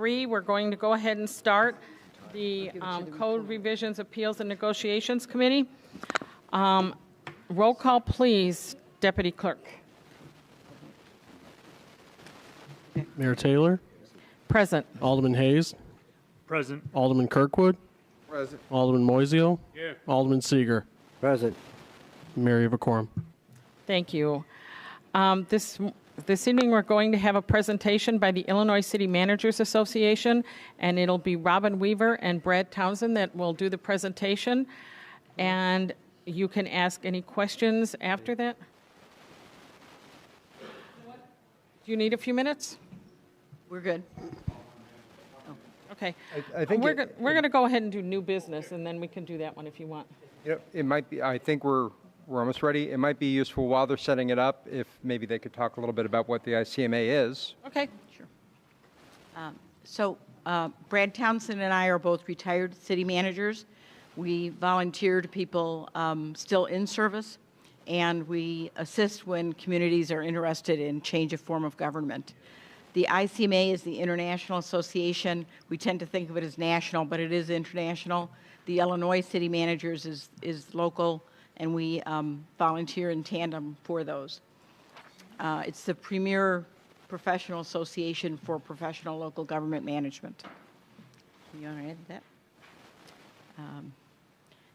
3, we're going to go ahead and start the Code Revisions, Appeals, and Negotiations Committee. Roll call, please, Deputy Clerk. Mayor Taylor, Present. Alderman Hayes, Present. Alderman Kirkwood, Present. Alderman Moiseo, Here. Alderman Seeger. Present. Mayor, you have a quorum. Thank you. This evening, we're going to have a presentation by the Illinois City Managers Association, and it'll be Robin Weaver and Brad Townsend that will do the presentation. And you can ask any questions after that. Do you need a few minutes? We're good. Okay. I think we're going to go ahead and do new business, and then we can do that one if you want. it might be. I think we're almost ready. It might be useful while they're setting it up if maybe they could talk a little bit about what the ICMA is. Okay. Sure. Brad Townsend and I are both retired city managers. We volunteer to people still in service, and we assist when communities are interested in change of form of government. The ICMA is the International Association. We tend to think of it as national, but it is international. The Illinois City Managers is local, and we volunteer in tandem for those. It's the premier professional association for professional local government management. You want to add to that?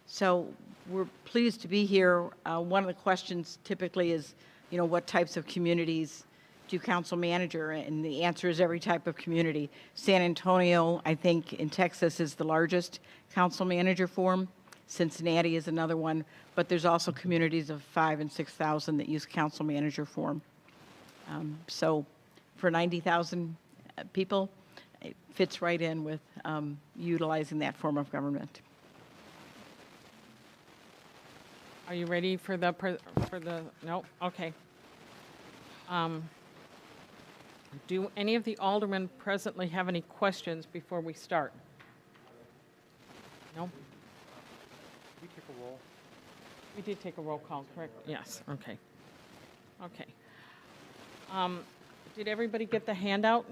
So we're pleased to be here. One of the questions typically is, what types of communities do council manager? And the answer is every type of community. San Antonio, I think, in Texas is the largest council manager form. Cincinnati is another one, but there's also communities of 5,000 and 6,000 that use council manager form. So for 90,000 people, it fits right in with utilizing that form of government. Are you ready for the no? Okay. Do any of the aldermen presently have any questions before we start? No? We took a roll. We did take a roll call, correct? Yes, okay. Okay. Did everybody get the handout?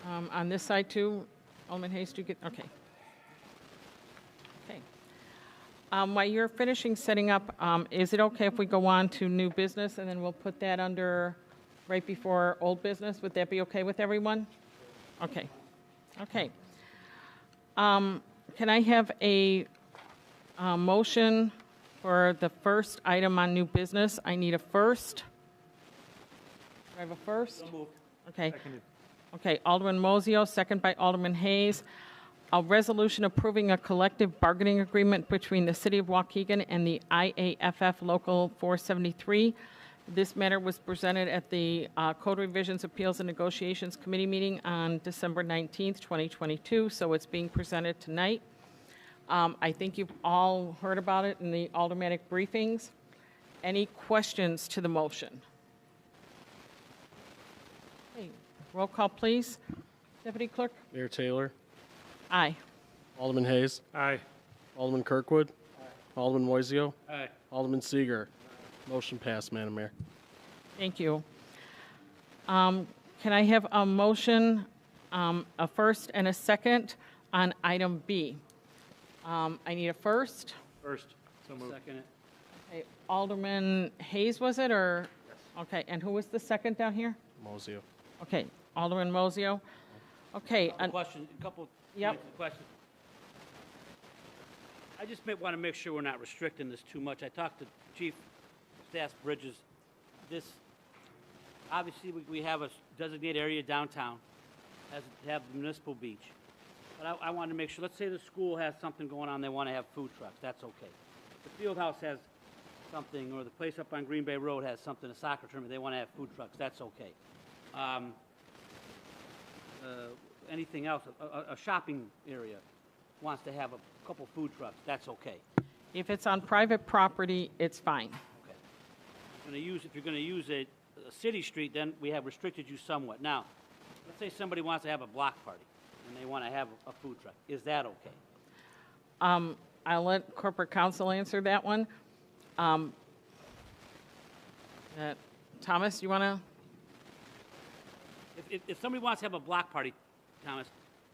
On this side too? Alderman Hayes, do you get, okay. Okay. While you're finishing setting up, is it okay if we go on to new business and then we'll put that under right before old business? Would that be okay with everyone? Okay. Okay. Can I have a motion for the first item on new business? I need a first. Do I have a first? So moved. Okay. Seconded. Okay, Alderman Moiseo, second by Alderman Hayes. A resolution approving a collective bargaining agreement between the City of Waukegan and the IAFF Local 473. This matter was presented at the Code Revisions, Appeals, and Negotiations Committee meeting on December 19th, 2022, so it's being presented tonight. I think you've all heard about it in the aldermanic briefings. Any questions to the motion? Okay, roll call, please. Deputy Clerk? Mayor Taylor, Aye. Alderman Hayes, Aye. Alderman Kirkwood, Alderman Moiseo, Aye. Alderman Seeger. Motion passed, Madam Mayor. Thank you. Can I have a motion, a first and a second on item B? I need a first. First. So moved. Second. Okay, Alderman Hayes, was it, or? Yes. Okay, and who was the second down here? Moiseo. Okay, Alderman Moiseo. Okay. A couple Yep. points of question. I just want to make sure we're not restricting this too much. I talked to Chief Staff Bridges. This, obviously, we have a designated area downtown, has to have the municipal beach. But I wanted to make sure, let's say the school has something going on, they want to have food trucks, that's okay. The field house has something, or the place up on Green Bay Road has something, a soccer tournament, they want to have food trucks, that's okay. Anything else, a shopping area wants to have a couple food trucks, that's okay. If it's on private property, it's fine. Okay. If you're going to use a city street, then we have restricted you somewhat. Now, let's say somebody wants to have a block party and they want to have a food truck. Is that okay? I'll let corporate counsel answer that one. Thomas, you want to? if somebody wants to have a block party, Thomas,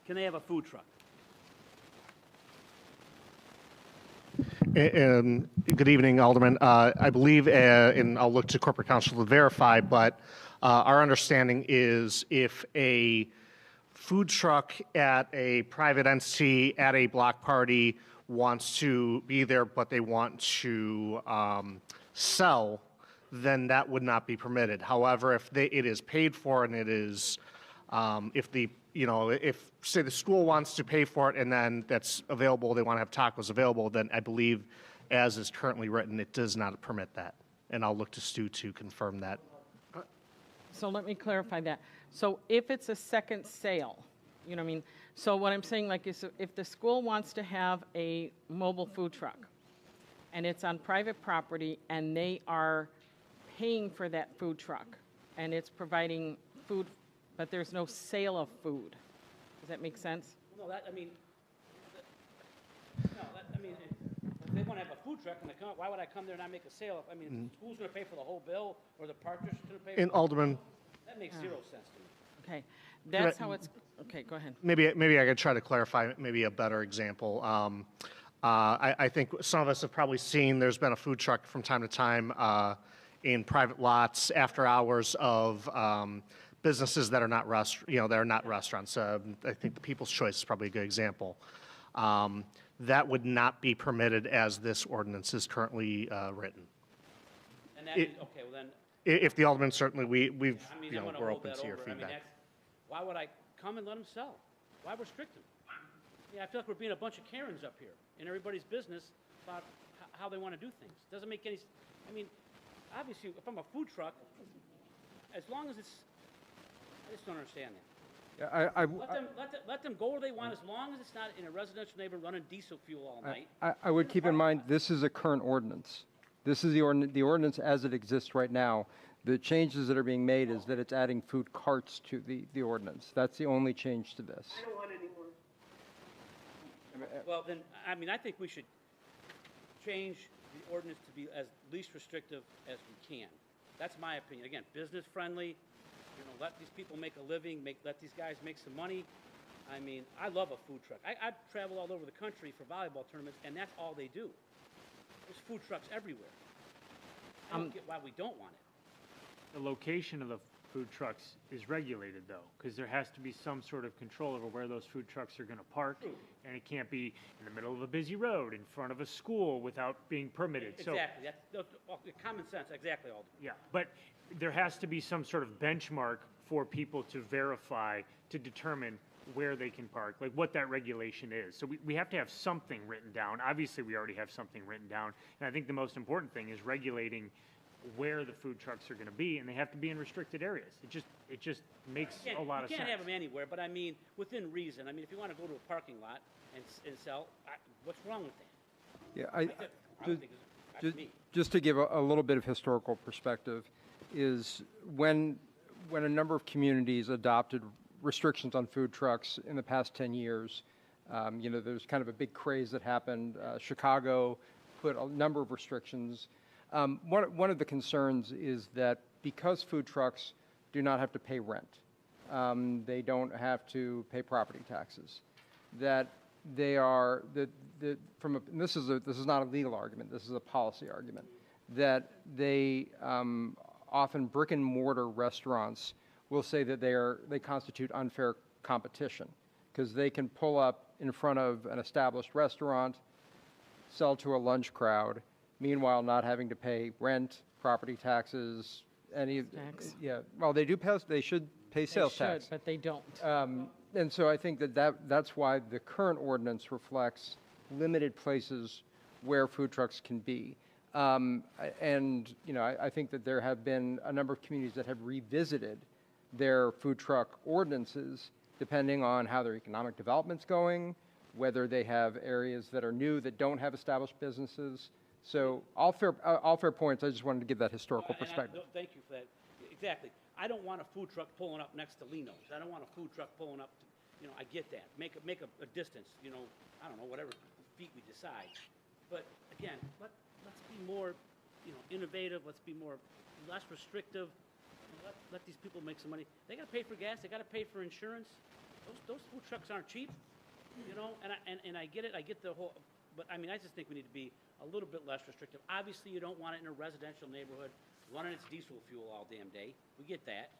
can they have a food truck? Good evening, Alderman. I believe, and I'll look to corporate counsel to verify, but our understanding is if a food truck at a private entity at a block party wants to be there, but they want to sell, then that would not be permitted. However, if it is paid for and it is, if say the school wants to pay for it and then that's available, they want to have tacos available, then I believe, as is currently written, it does not permit that. And I'll look to Stu to confirm that. So let me clarify that. So if it's a second sale, you know what I mean? So what I'm saying, like, is if the school wants to have a mobile food truck, and it's on private property, and they are paying for that food truck, and it's providing food, but there's no sale of food. Does that make sense? No, if they want to have a food truck and they come, why would I come there and not make a sale? I mean, who's going to pay for the whole bill, or the park district's going to pay for And it? Alderman, That makes zero sense to me. Okay, that's how it's, okay, go ahead. maybe I could try to clarify maybe a better example. I think some of us have probably seen there's been a food truck from time to time in private lots after hours of businesses that are not restaurants. I think the People's Choice is probably a good example. That would not be permitted as this ordinance is currently written. And that, okay, well then, If the Alderman, certainly, I'm gonna we're hold open that to your over. I mean, feedback. why would I come and let them sell? Why restrict them? Yeah, I feel like we're being a bunch of Karens up here in everybody's business about how they want to do things. Doesn't make any, I mean, obviously, if I'm a food truck, as long as it's, I just don't understand that. Yeah, Let them go where they want, as long as it's not in a residential neighborhood running diesel fuel all night. I would keep in mind, this is a current ordinance. This is the ordinance as it exists right now. The changes that are being made is that it's adding food carts to the ordinance. That's the only change to this. Well, then, I mean, I think we should change the ordinance to be as least restrictive as we can. That's my opinion. Again, business friendly, let these people make a living, let these guys make some money. I mean, I love a food truck. I travel all over the country for volleyball tournaments, and that's all they do. There's food trucks everywhere. I don't get why we don't want it. The location of the food trucks is regulated, though, because there has to be some sort of control over where those food trucks are going to park, and it can't be in the middle of a busy road in front of a school without being permitted. Exactly. That's common sense. Exactly, Alderman. Yeah, but there has to be some sort of benchmark for people to verify, to determine where they can park, like what that regulation is. So we have to have something written down. Obviously, we already have something written down, and I think the most important thing is regulating where the food trucks are going to be, and they have to be in restricted areas. It just makes a lot of sense. You can't have them anywhere, but I mean, within reason. I mean, if you want to go to a parking lot and sell, what's wrong with that? Yeah, I don't think it's me. just to give a little bit of historical perspective, is when a number of communities adopted restrictions on food trucks in the past 10 years, there's kind of a big craze that happened. Chicago put a number of restrictions. One of the concerns is that because food trucks do not have to pay rent, they don't have to pay property taxes, that they are this is not a legal argument. This is a policy argument, that they often brick and mortar restaurants will say that they constitute unfair competition because they can pull up in front of an established restaurant, sell to a lunch crowd, meanwhile not having to pay rent, property taxes, Tax. yeah. Well, they do pay. They should pay sales They should, tax. but they don't. And so I think that's why the current ordinance reflects limited places where food trucks can be. I think that there have been a number of communities that have revisited their food truck ordinances depending on how their economic development's going, whether they have areas that are new that don't have established businesses. So all fair points. I just wanted to give that historical perspective. Thank you for that. Exactly. I don't want a food truck pulling up next to Lino's. I don't want a food truck pulling up to, I get that. Make a distance, I don't know, whatever feet we decide. But again, let's be more, innovative. Let's be less restrictive. let these people make some money. They gotta pay for gas, they gotta pay for insurance. Those food trucks aren't cheap, you know, and I get it, I get the whole, but I mean, I just think we need to be a little bit less restrictive. Obviously, you don't want it in a residential neighborhood running its diesel fuel all damn day. We get that.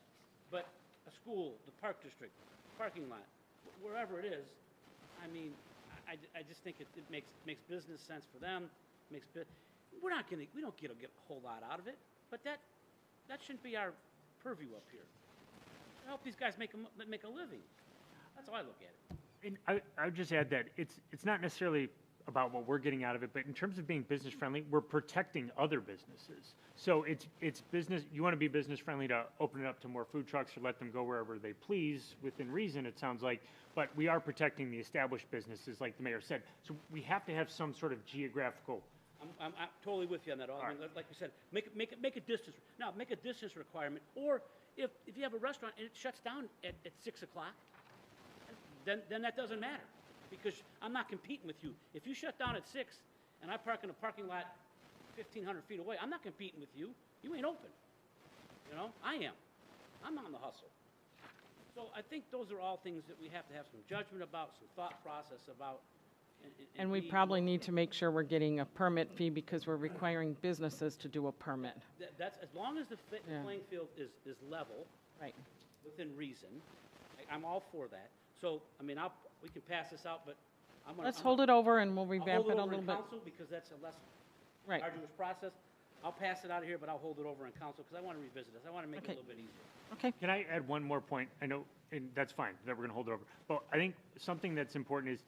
But a school, the park district, parking lot, wherever it is, I mean, I just think it makes business sense for them, we don't get a whole lot out of it, but that shouldn't be our purview up here. Help these guys make a living. That's how I look at it. And I would just add that it's not necessarily about what we're getting out of it, but in terms of being business friendly, we're protecting other businesses. So it's business, you want to be business friendly to open it up to more food trucks or let them go wherever they please within reason, it sounds like, but we are protecting the established businesses, like the mayor said. So we have to have some sort of geographical. I'm totally with you on that, Alderman. Like you said, make a distance. Now, make a distance requirement, or if you have a restaurant and it shuts down at 6 o'clock, then that doesn't matter, because I'm not competing with you. If you shut down at 6 and I park in a parking lot 1,500 feet away, I'm not competing with you. You ain't open. You know, I am. I'm on the hustle. So I think those are all things that we have to have some judgment about, some thought process about. And we probably need to make sure we're getting a permit fee because we're requiring businesses to do a permit. That's, as long as the playing field is level, Right. within reason, I'm all for that. So, I mean, we can pass this out, but I'm gonna. Let's hold it over and we'll I'll revamp hold it it a over little in bit. council, because that's a less Right. arduous process. I'll pass it out of here, but I'll hold it over in council, because I want to revisit this. I want to make it a Okay. little bit easier. Okay. Can I add one more point? I know, and that's fine, that we're going to hold it over. But I think something that's important is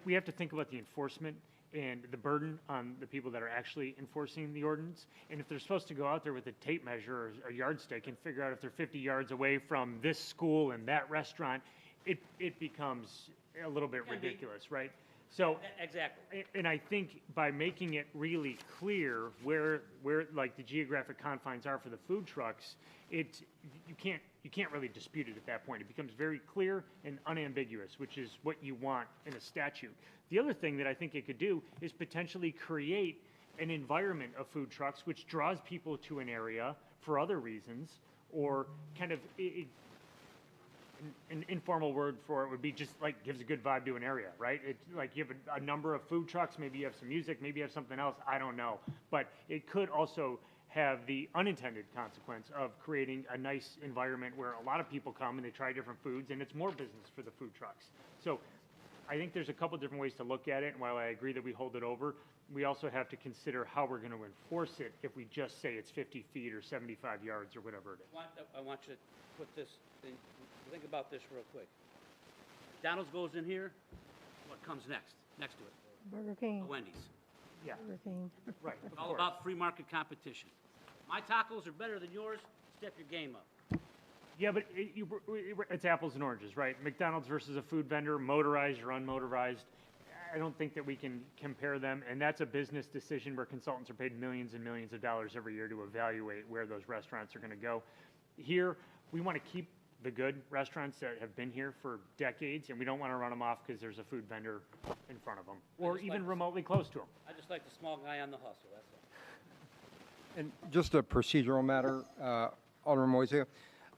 we have to think about the enforcement and the burden on the people that are actually enforcing the ordinance. And if they're supposed to go out there with a tape measure or a yardstick and figure out if they're 50 yards away from this school and that restaurant, it becomes a little bit Can be. ridiculous, right? So, Exactly. and I think by making it really clear where like the geographic confines are for the food trucks, you can't really dispute it at that point. It becomes very clear and unambiguous, which is what you want in a statute. The other thing that I think it could do is potentially create an environment of food trucks which draws people to an area for other reasons, or kind of an informal word for it would be just like gives a good vibe to an area, right? It's like you have a number of food trucks, maybe you have some music, maybe you have something else, I don't know. But it could also have the unintended consequence of creating a nice environment where a lot of people come and they try different foods, and it's more business for the food trucks. So I think there's a couple different ways to look at it, and while I agree that we hold it over, we also have to consider how we're going to enforce it if we just say it's 50 feet or 75 yards or whatever it is. I want you to put this, think about this real quick. McDonald's goes in here, what comes next to it? Burger King. A Wendy's. Yeah, Burger King. right, of All course. about free market competition. My tacos are better than yours, step your game up. Yeah, but it's apples and oranges, right? McDonald's versus a food vendor, motorized or unmotorized. I don't think that we can compare them, and that's a business decision where consultants are paid millions and millions of dollars every year to evaluate where those restaurants are going to go. Here, we want to keep the good restaurants that have been here for decades, and we don't want to run them off because there's a food vendor in front of them, or just even like- remotely close to them. I just like the small guy on the hustle, that's all. And just a procedural matter, Alderman Moiseo,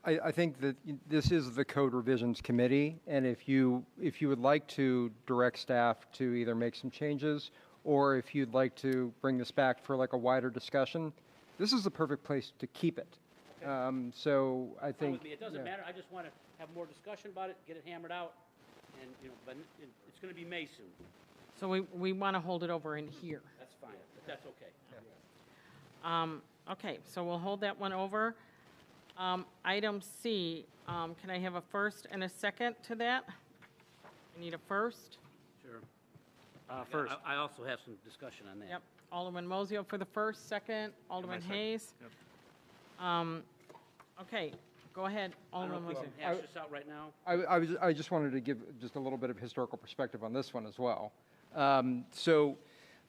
I think that this is the Code Revisions Committee, and if you would like to direct staff to either make some changes, or if you'd like to bring this back for like a wider discussion, this is the perfect place to keep it. So I Fine think. with me, it doesn't yeah. matter, I just want to have more discussion about it, get it hammered out, and, but it's going to be May soon. So we want to hold it over in here. That's fine, but that's okay. Okay, so we'll hold that one over. Item C, can I have a first and a second to that? I need a first. Sure. First, I also have some discussion on that. Yep, Alderman Mosio for the first, second, Alderman second. Hayes. Okay, go ahead, I don't Alderman know if we Mosio. can hash this out right now. I just wanted to give just a little bit of historical perspective on this one as well. So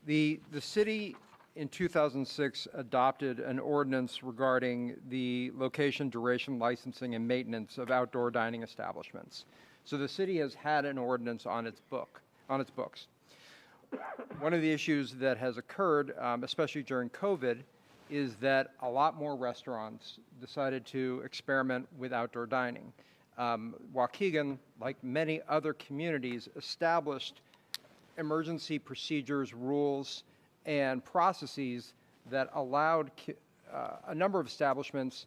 the city in 2006 adopted an ordinance regarding the location, duration, licensing, and maintenance of outdoor dining establishments. So the city has had an ordinance on its books. One of the issues that has occurred, especially during COVID, is that a lot more restaurants decided to experiment with outdoor dining. Waukegan, like many other communities, established emergency procedures, rules, and processes that allowed a number of establishments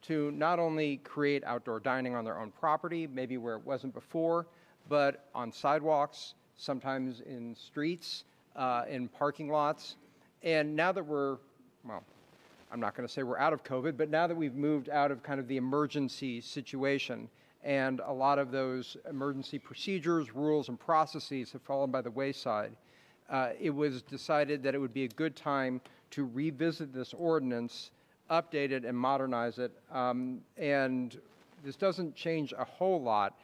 to not only create outdoor dining on their own property, maybe where it wasn't before, but on sidewalks, sometimes in streets, in parking lots. And now that we're, well, I'm not going to say we're out of COVID, but now that we've moved out of kind of the emergency situation, and a lot of those emergency procedures, rules, and processes have fallen by the wayside, it was decided that it would be a good time to revisit this ordinance, update it, and modernize it. And this doesn't change a whole lot.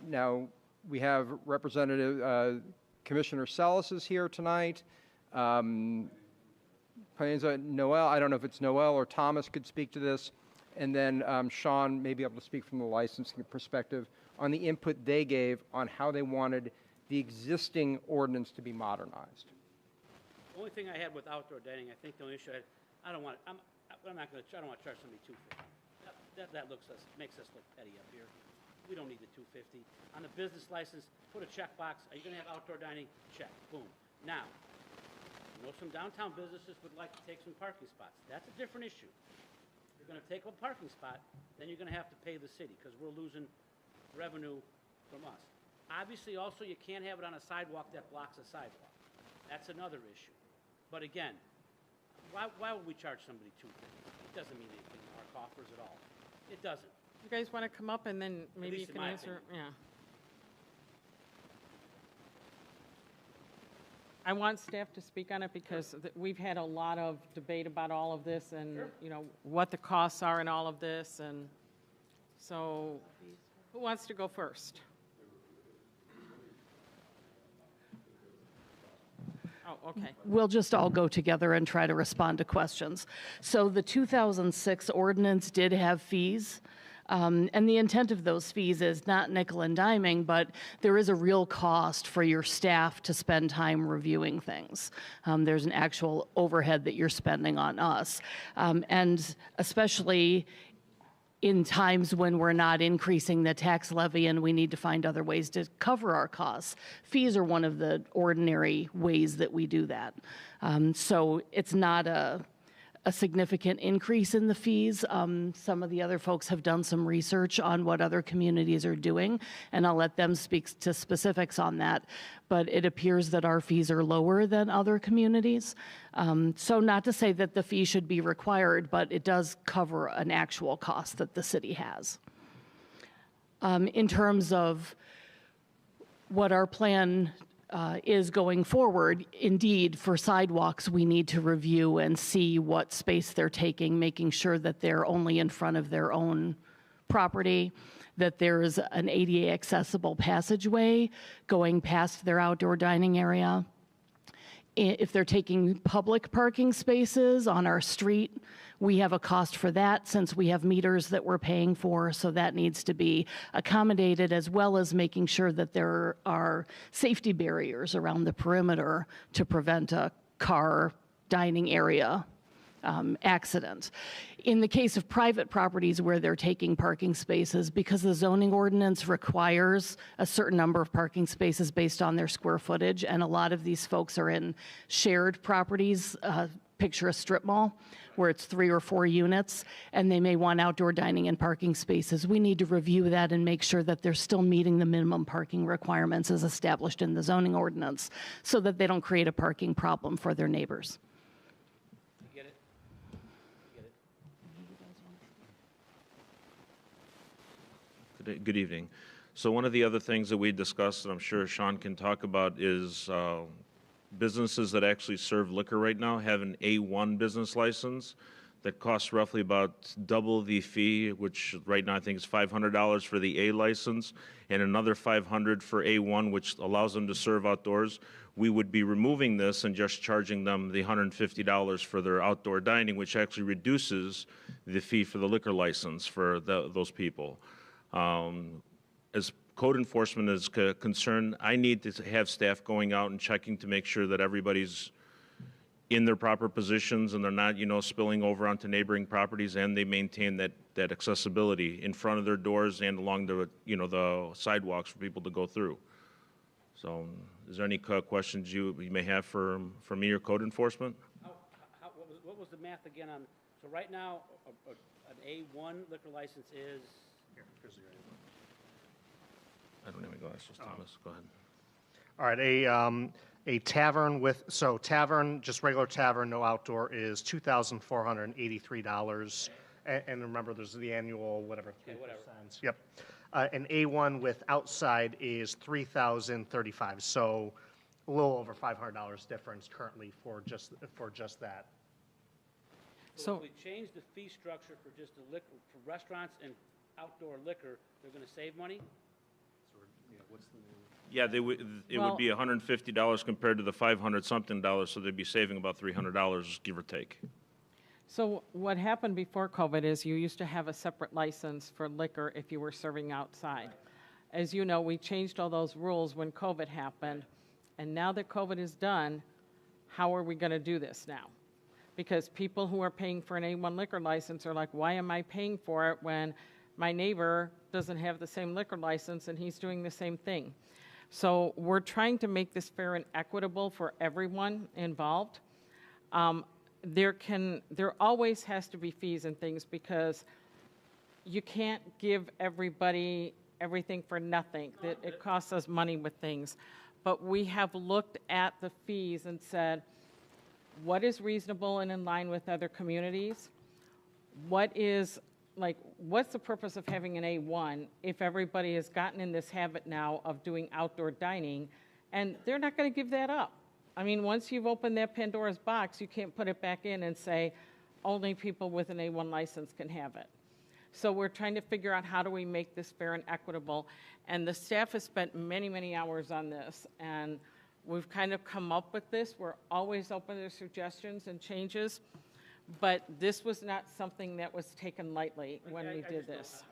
Now, we have Representative Commissioner Salas is here tonight. Noel, I don't know if it's Noel or Thomas could speak to this. And then Sean may be able to speak from the licensing perspective on the input they gave on how they wanted the existing ordinance to be modernized. The only thing I had with outdoor dining, I think the only issue I don't want to charge somebody $250. That makes us look petty up here. We don't need the $250. On the business license, put a checkbox. Are you going to have outdoor dining? Check. Boom. Now, some downtown businesses would like to take some parking spots. That's a different issue. You're going to take a parking spot, then you're going to have to pay the city because we're losing revenue from us. Obviously, also, you can't have it on a sidewalk that blocks a sidewalk. That's another issue. But again, why would we charge somebody $250? It doesn't mean anything to our coffers at all. It doesn't. You guys want to come up and then maybe you least in can my answer? opinion. Yeah. I want staff to speak on it because we've had a lot of debate about all of this and, you know, what the costs are in all of this. And so who wants to go first? Oh, okay. We'll just all go together and try to respond to questions. So the 2006 ordinance did have fees. And the intent of those fees is not nickel and diming, but there is a real cost for your staff to spend time reviewing things. There's an actual overhead that you're spending on us. And especially in times when we're not increasing the tax levy and we need to find other ways to cover our costs. Fees are one of the ordinary ways that we do that. So it's not a significant increase in the fees. Some of the other folks have done some research on what other communities are doing, and I'll let them speak to specifics on that. But it appears that our fees are lower than other communities. So not to say that the fee should be required, but it does cover an actual cost that the city has. In terms of what our plan is going forward, indeed, for sidewalks, we need to review and see what space they're taking, making sure that they're only in front of their own property, that there's an ADA accessible passageway going past their outdoor dining area. If they're taking public parking spaces on our street, we have a cost for that since we have meters that we're paying for, so that needs to be accommodated, as well as making sure that there are safety barriers around the perimeter to prevent a car dining area accident. In the case of private properties where they're taking parking spaces, because the zoning ordinance requires a certain number of parking spaces based on their square footage, and a lot of these folks are in shared properties, picture a strip mall, where it's 3 or 4 units, and they may want outdoor dining and parking spaces. We need to review that and make sure that they're still meeting the minimum parking requirements as established in the zoning ordinance, so that they don't create a parking problem for their neighbors. Good evening. So one of the other things that we discussed, and I'm sure Sean can talk about, is businesses that actually serve liquor right now have an A1 business license that costs roughly about double the fee, which right now I think is $500 for the A license, and another $500 for A1, which allows them to serve outdoors. We would be removing this and just charging them the $150 for their outdoor dining, which actually reduces the fee for the liquor license for those people. As code enforcement is concerned, I need to have staff going out and checking to make sure that everybody's in their proper positions and they're not, spilling over onto neighboring properties, and they maintain that accessibility in front of their doors and along the, the sidewalks for people to go through. So is there any questions you may have for me or code enforcement? What was the math again on, so right now, an A1 liquor license is? I don't have any glasses, Thomas. Go ahead. All right, a tavern tavern, just regular tavern, no outdoor, is $2,483. And remember, there's the annual, whatever, 3%. Yep. An A1 with outside is $3,035. So a little over $500 difference currently for just that. So if we change the fee structure for just the liquor, for restaurants and outdoor liquor, they're going to save money? Yeah, it would be $150 compared to the $500-something, so they'd be saving about $300, give or take. So what happened before COVID is you used to have a separate license for liquor if you were serving outside. As you know, we changed all those rules when COVID happened, and now that COVID is done, how are we going to do this now? Because people who are paying for an A1 liquor license are like, why am I paying for it when my neighbor doesn't have the same liquor license and he's doing the same thing? So we're trying to make this fair and equitable for everyone involved. There always has to be fees and things because you can't give everybody everything for nothing. It costs us money with things. But we have looked at the fees and said, what is reasonable and in line with other communities? What's the purpose of having an A1 if everybody has gotten in this habit now of doing outdoor dining, and they're not going to give that up? I mean, once you've opened that Pandora's box, you can't put it back in and say, only people with an A1 license can have it. So we're trying to figure out how do we make this fair and equitable, and the staff has spent many, many hours on this, and we've kind of come up with this. We're always open to suggestions and changes. But this was not something that was taken lightly when we did this.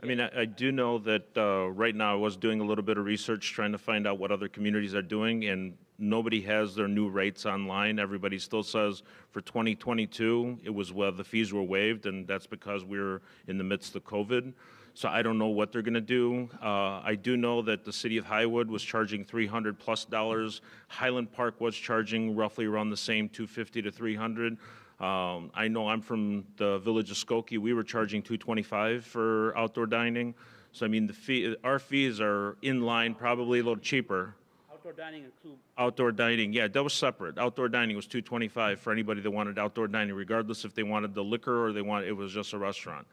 I do know that right now I was doing a little bit of research trying to find out what other communities are doing, and nobody has their new rates online. Everybody still says for 2022 it was the fees were waived, and that's because we're in the midst of COVID. So I don't know what they're going to do. I do know that the city of Highwood was charging $300+. Highland Park was charging roughly around the same, $250 to $300. I know I'm from the village of Skokie. We were charging $225 for outdoor dining. So I mean, our fees are in line, probably a little cheaper. Outdoor dining include? Outdoor dining, yeah, that was separate. Outdoor dining was $225 for anybody that wanted outdoor dining, regardless if they wanted the liquor or it was just a restaurant.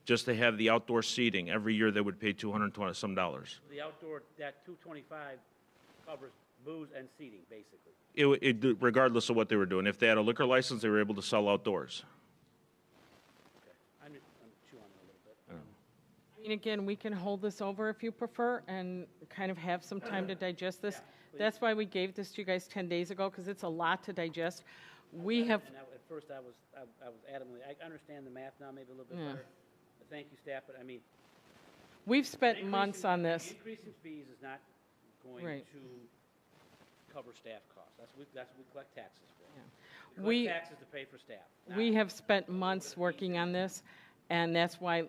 Just to have the outdoor seating, every year they would pay $220 some. The outdoor, that $225 covers booze and seating, basically. Regardless of what they were doing. If they had a liquor license, they were able to sell outdoors. Okay. I'm chew on it a little bit. I mean, again, we can hold this over if you prefer and kind of have some time to digest this. That's why we gave this to you guys 10 days ago, because it's a lot to digest. At first I was adamantly, I understand the math now maybe a little bit better. Thank you, staff, but I mean, we've spent months on this. The increase in fees is not going to cover staff costs. That's what we collect taxes for. Yeah. We collect taxes to pay for staff. We have spent months working on this, and that's why,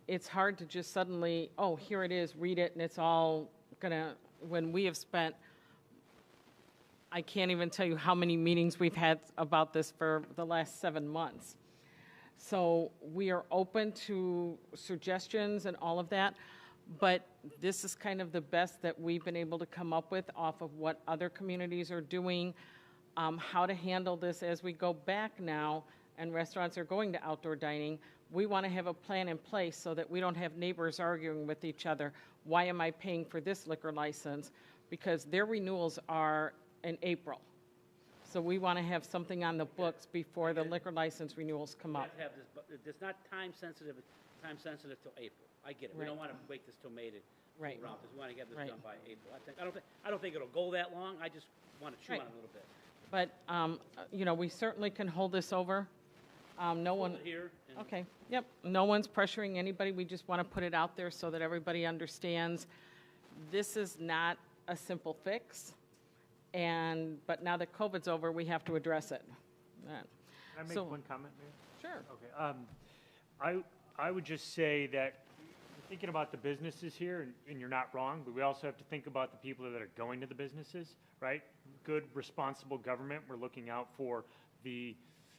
it's hard to just suddenly, oh, here it is, read it, and it's all gonna, when we have spent, I can't even tell you how many meetings we've had about this for the last 7 months. So we are open to suggestions and all of that, but this is kind of the best that we've been able to come up with off of what other communities are doing, how to handle this as we go back now and restaurants are going to outdoor dining. We want to have a plan in place so that we don't have neighbors arguing with each other. Why am I paying for this liquor license? Because their renewals are in April. So we want to have something on the books before the liquor license renewals come up. Have this, but it's not time sensitive till April. I get it. We don't want to wait this till May to Right. around, because we want to get this done by April. I don't think it'll go that long. I just want to chew on it a little bit. But, we certainly can hold this over. No one. Hold it here. Okay, yep. No one's pressuring anybody. We just want to put it out there so that everybody understands this is not a simple fix. but now that COVID's over, we have to address it. Can I make So- one comment, Mayor? Sure. Okay. I would just say that you're thinking about the businesses here, and you're not wrong, but we also have to think about the people that are going to the businesses, right? Good, responsible government, we're looking out for the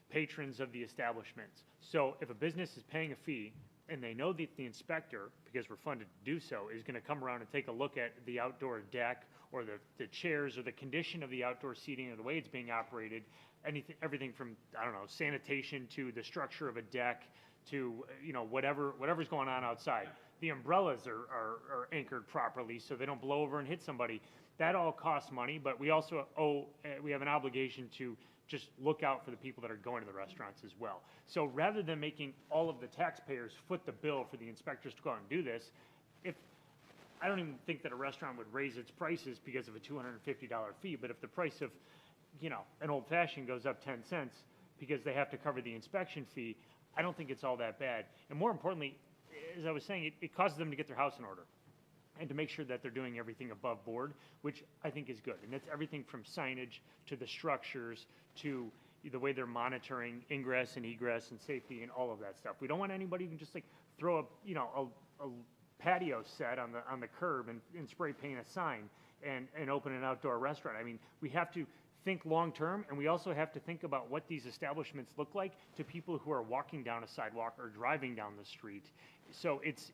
patrons of the establishments. So if a business is paying a fee, and they know that the inspector, because we're funded to do so, is going to come around and take a look at the outdoor deck, or the chairs, or the condition of the outdoor seating, or the way it's being operated, everything from, I don't know, sanitation to the structure of a deck to, whatever's going on outside. The umbrellas are anchored properly so they don't blow over and hit somebody. That all costs money, but we also we have an obligation to just look out for the people that are going to the restaurants as well. So rather than making all of the taxpayers foot the bill for the inspectors to go out and do this, I don't even think that a restaurant would raise its prices because of a $250 fee, but if the price of, an old fashioned goes up 10 cents because they have to cover the inspection fee, I don't think it's all that bad. And more importantly, as I was saying, it causes them to get their house in order and to make sure that they're doing everything above board, which I think is good. And that's everything from signage to the structures to the way they're monitoring ingress and egress and safety and all of that stuff. We don't want anybody who can just throw a patio set on the curb and spray paint a sign and open an outdoor restaurant. I mean, we have to think long term, and we also have to think about what these establishments look like to people who are walking down a sidewalk or driving down the street. So it's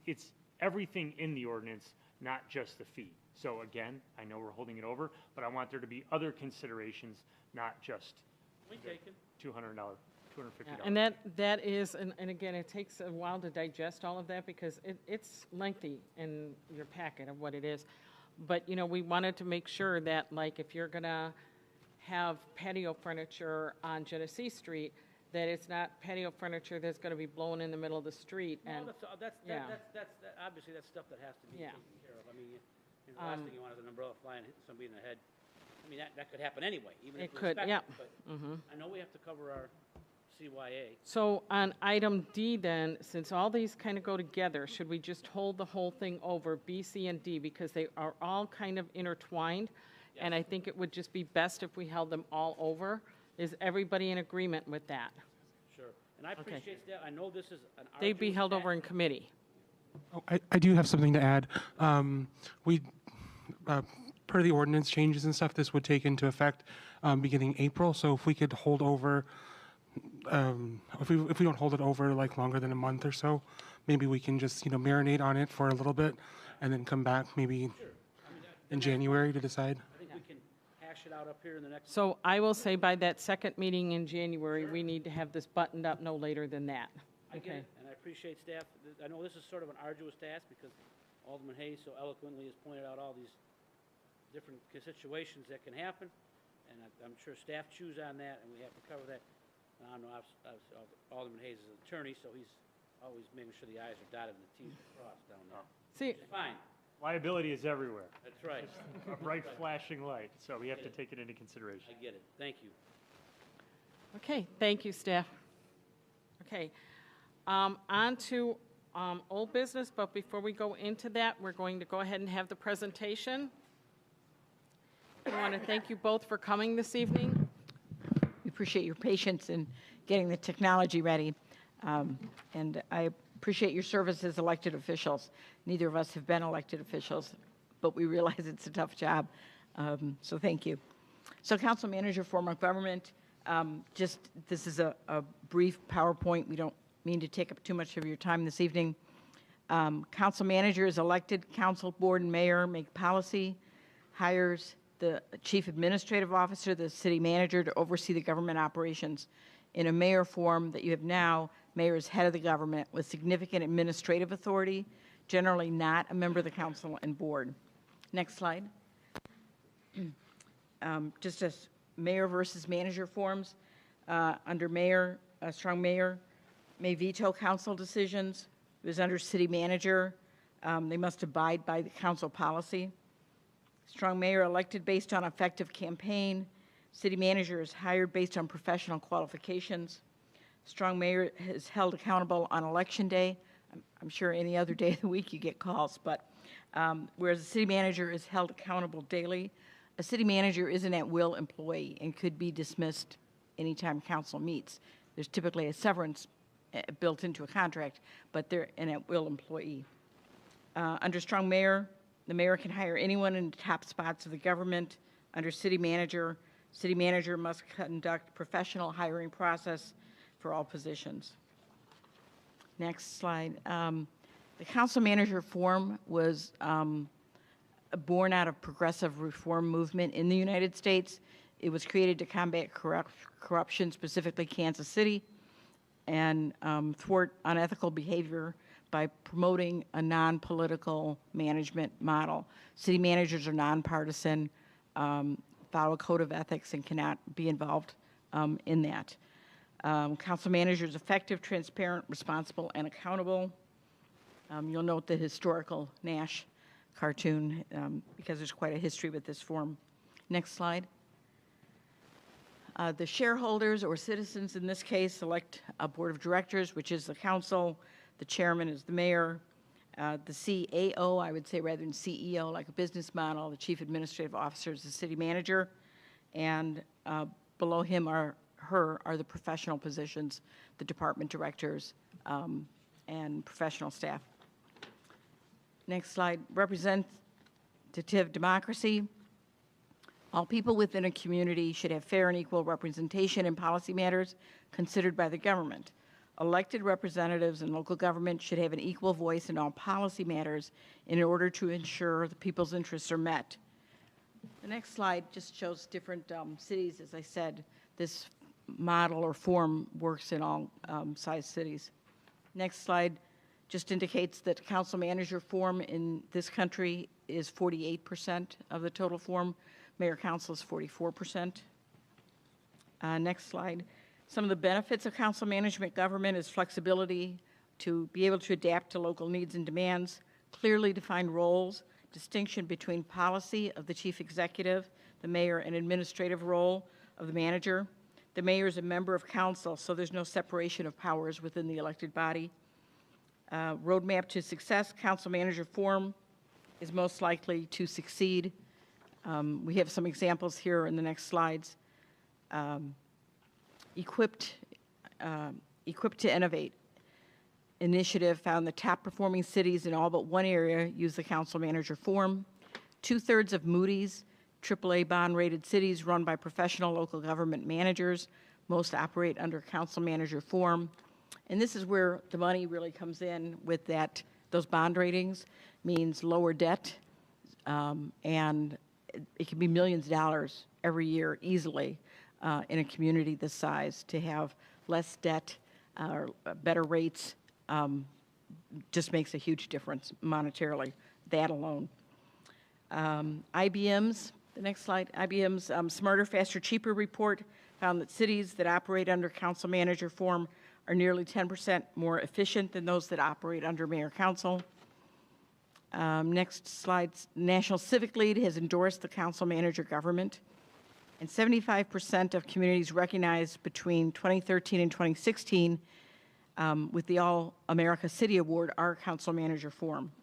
everything in the ordinance, not just the fee. So again, I know we're holding it over, but I want there to be other considerations, not just $200, $250. And that is, and again, it takes a while to digest all of that because it's lengthy in your packet of what it is. But, we wanted to make sure that, if you're going to have patio furniture on Genesee Street, that it's not patio furniture that's going to be blown in the middle of the street. No, And that's obviously that's stuff that has to be Yeah. taken care of. I mean, the last thing you want is an umbrella flying and hitting somebody in the head. I mean, that could happen anyway, even if It it's could, inspected, yeah. But I know we have to cover our CYA. So on item D then, since all these kind of go together, should we just hold the whole thing over, B, C, and D, because they are all kind of intertwined? And I think it would just be best if we held them all over. Is everybody in agreement with that? Sure. And I appreciate that. I know this is an arduous They'd be held over task. in committee. Oh, I do have something to add. Per the ordinance changes and stuff, this would take into effect beginning April. So if we could hold over, if we don't hold it over longer than a month or so, maybe we can just marinate on it for a little bit, and then come back maybe in January to decide. I think we can hash it out up here in the next. So I will say by that second meeting in January, we need to have this buttoned up no later than that. I get it, and I appreciate staff. I know this is sort of an arduous task because Alderman Hayes so eloquently has pointed out all these different situations that can happen, and I'm sure staff chews on that, and we have to cover that. And I know Alderman Hayes is an attorney, so he's always making sure the I's are dotted and the T's are crossed down there. See, It's fine. Liability is everywhere. That's right. A bright flashing light, so we have to take it into consideration. I get it. Thank you. okay, thank you, staff. Okay, on to old business, but before we go into that, we're going to go ahead and have the presentation. I want to thank you both for coming this evening. We appreciate your patience in getting the technology ready. And I appreciate your service as elected officials. Neither of us have been elected officials, but we realize it's a tough job. So thank you. So Council Manager, form of government, this is a brief PowerPoint. We don't mean to take up too much of your time this evening. Council Manager is elected. Council, Board, and Mayor make policy, hires the Chief Administrative Officer, the City Manager, to oversee the government operations. In a mayor form that you have now, mayor is head of the government with significant administrative authority, generally not a member of the council and board. Next slide. Just as mayor versus manager forms, under mayor, a strong mayor may veto council decisions. It was under city manager. They must abide by the council policy. Strong mayor elected based on effective campaign. City manager is hired based on professional qualifications. Strong mayor is held accountable on election day. I'm sure any other day of the week you get calls, but whereas the city manager is held accountable daily A city manager is an at-will employee and could be dismissed anytime council meets. There's typically a severance built into a contract, but they're an at-will employee. Under strong mayor, the mayor can hire anyone in the top spots of the government. Under city manager must conduct professional hiring process for all positions. Next slide. The council manager form was born out of progressive reform movement in the United States. It was created to combat corruption, specifically Kansas City, and thwart unethical behavior by promoting a non-political management model. City managers are nonpartisan, follow a code of ethics, and cannot be involved in that. Council manager is effective, transparent, responsible, and accountable. You'll note the historical Nash cartoon because there's quite a history with this form. Next slide. The shareholders or citizens in this case select a board of directors, which is the council. The chairman is the mayor. The CAO, I would say rather than CEO, like a business model, the chief administrative officer is the city manager. And below him or her are the professional positions, the department directors and professional staff. Next slide. Representative democracy. All people within a community should have fair and equal representation in policy matters considered by the government. Elected representatives in local government should have an equal voice in all policy matters in order to ensure the people's interests are met. The next slide just shows different cities. As I said, this model or form works in all size cities. Next slide just indicates that council manager form in this country is 48% of the total form. Mayor council is 44%. Next slide. Some of the benefits of council management government is flexibility to be able to adapt to local needs and demands, clearly defined roles, distinction between policy of the chief executive, the mayor, and administrative role of the manager. The mayor is a member of council, so there's no separation of powers within the elected body. Roadmap to success, council manager form is most likely to succeed. We have some examples here in the next slides. Equipped to Innovate initiative found the top performing cities in all but one area use the council manager form. 2/3 of Moody's AAA bond rated cities run by professional local government managers. Most operate under council manager form. And this is where the money really comes in with that. Those bond ratings means lower debt, and it can be millions of dollars every year easily in a community this size. To have less debt or better rates just makes a huge difference monetarily, that alone. IBM's, the next slide, IBM's Smarter, Faster, Cheaper report found that cities that operate under council manager form are nearly 10% more efficient than those that operate under mayor council. Next slide, National Civic League has endorsed the council manager government, and 75% of communities recognized between 2013 and 2016 with the All America City Award are council manager form.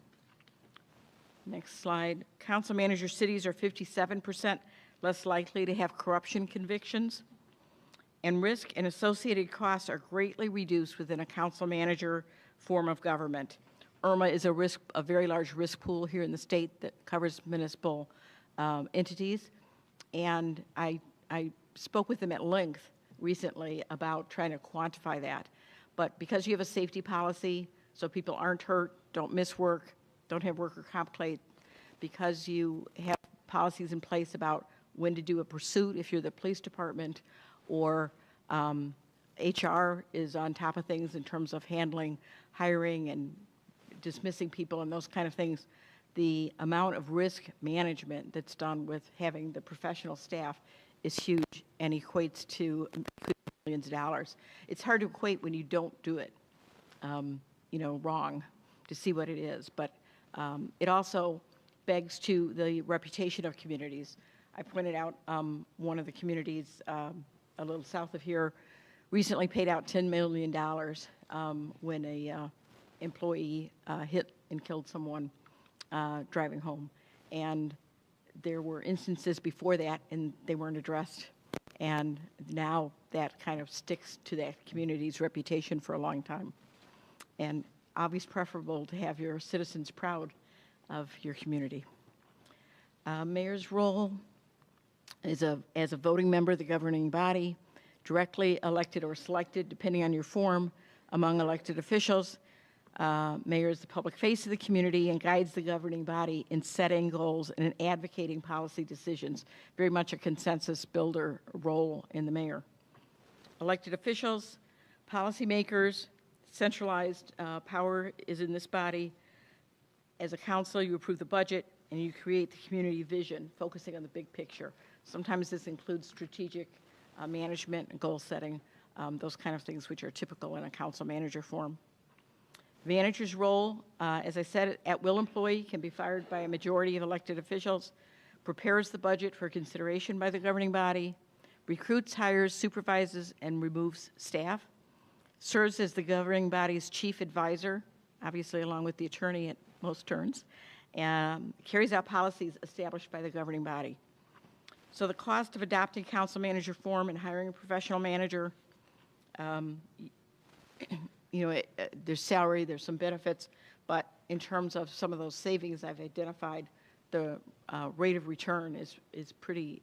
Next slide, council manager cities are 57% less likely to have corruption convictions, and risk and associated costs are greatly reduced within a council manager form of government. IRMA is a very large risk pool here in the state that covers municipal entities, and I spoke with them at length recently about trying to quantify that. But because you have a safety policy, so people aren't hurt, don't miss work, don't have worker comp claim, because you have policies in place about when to do a pursuit if you're the police department, or HR is on top of things in terms of handling hiring and dismissing people and those kind of things. The amount of risk management that's done with having the professional staff is huge and equates to millions of dollars. It's hard to equate when you don't do it, wrong, to see what it is. But it also begs to the reputation of communities. I pointed out one of the communities a little south of here recently paid out $10 million when a employee hit and killed someone driving home. And there were instances before that, and they weren't addressed. And now that kind of sticks to that community's reputation for a long time. And obviously preferable to have your citizens proud of your community. Mayor's role is as a voting member of the governing body, directly elected or selected, depending on your form, among elected officials. Mayor is the public face of the community and guides the governing body in setting goals and in advocating policy decisions. Very much a consensus builder role in the mayor. Elected officials, policymakers, centralized power is in this body. As a council, you approve the budget and you create the community vision, focusing on the big picture. Sometimes this includes strategic management and goal setting, those kind of things which are typical in a council manager form. Manager's role, as I said, at-will employee, can be fired by a majority of elected officials, prepares the budget for consideration by the governing body, recruits, hires, supervises, and removes staff, serves as the governing body's chief advisor, obviously along with the attorney at most turns, and carries out policies established by the governing body. So the cost of adopting council manager form and hiring a professional manager, there's salary, there's some benefits, but in terms of some of those savings I've identified, the rate of return is pretty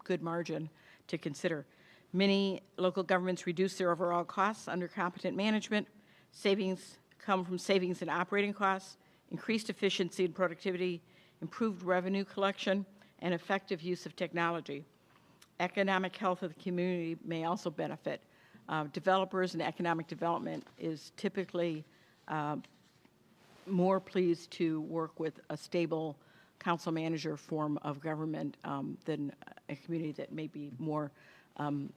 good margin to consider. Many local governments reduce their overall costs under competent management. Savings come from savings in operating costs, increased efficiency and productivity, improved revenue collection, and effective use of technology. Economic health of the community may also benefit. Developers and economic development is typically more pleased to work with a stable council manager form of government than a community that may be more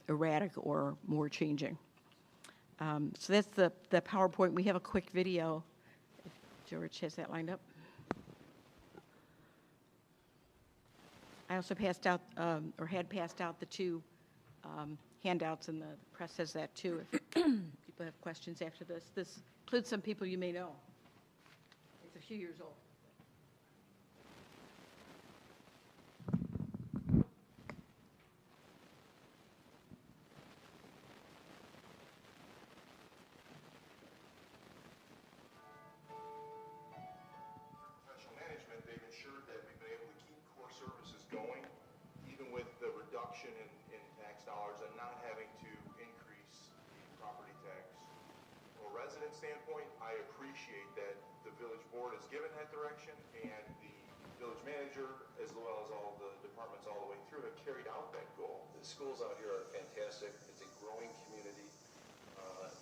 erratic or more changing. So that's the PowerPoint. We have a quick video. If George has that lined up. I also passed out, or had passed out, the two handouts, and the press has that too, if people have questions after this. This includes some people you may know. It's a few years old. Professional management, they've ensured that we've been able to keep core services going, even with the reduction in tax dollars and not having to increase the property tax. From a resident standpoint, I appreciate that the village board has given that direction, and the village manager, as well as all the departments all the way through, have carried out that goal. The schools out here are fantastic. It's a growing community.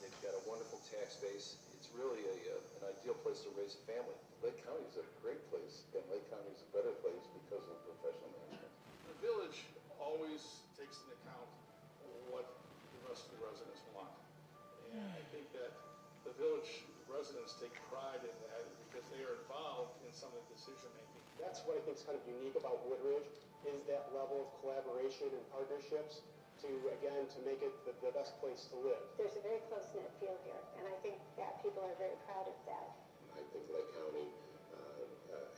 They've got a wonderful tax base. It's really an ideal place to raise a family. Lake County is a great place, and Lake County is a better place because of professional management. The village always takes into account what the rest of the residents want. And I think that the village residents take pride in that because they are involved in some of the decision making. That's what I think is kind of unique about Woodridge, is that level of collaboration and partnerships to make it the best place to live. There's a very close-knit feel here, and I think that people are very proud of that. I think Lake County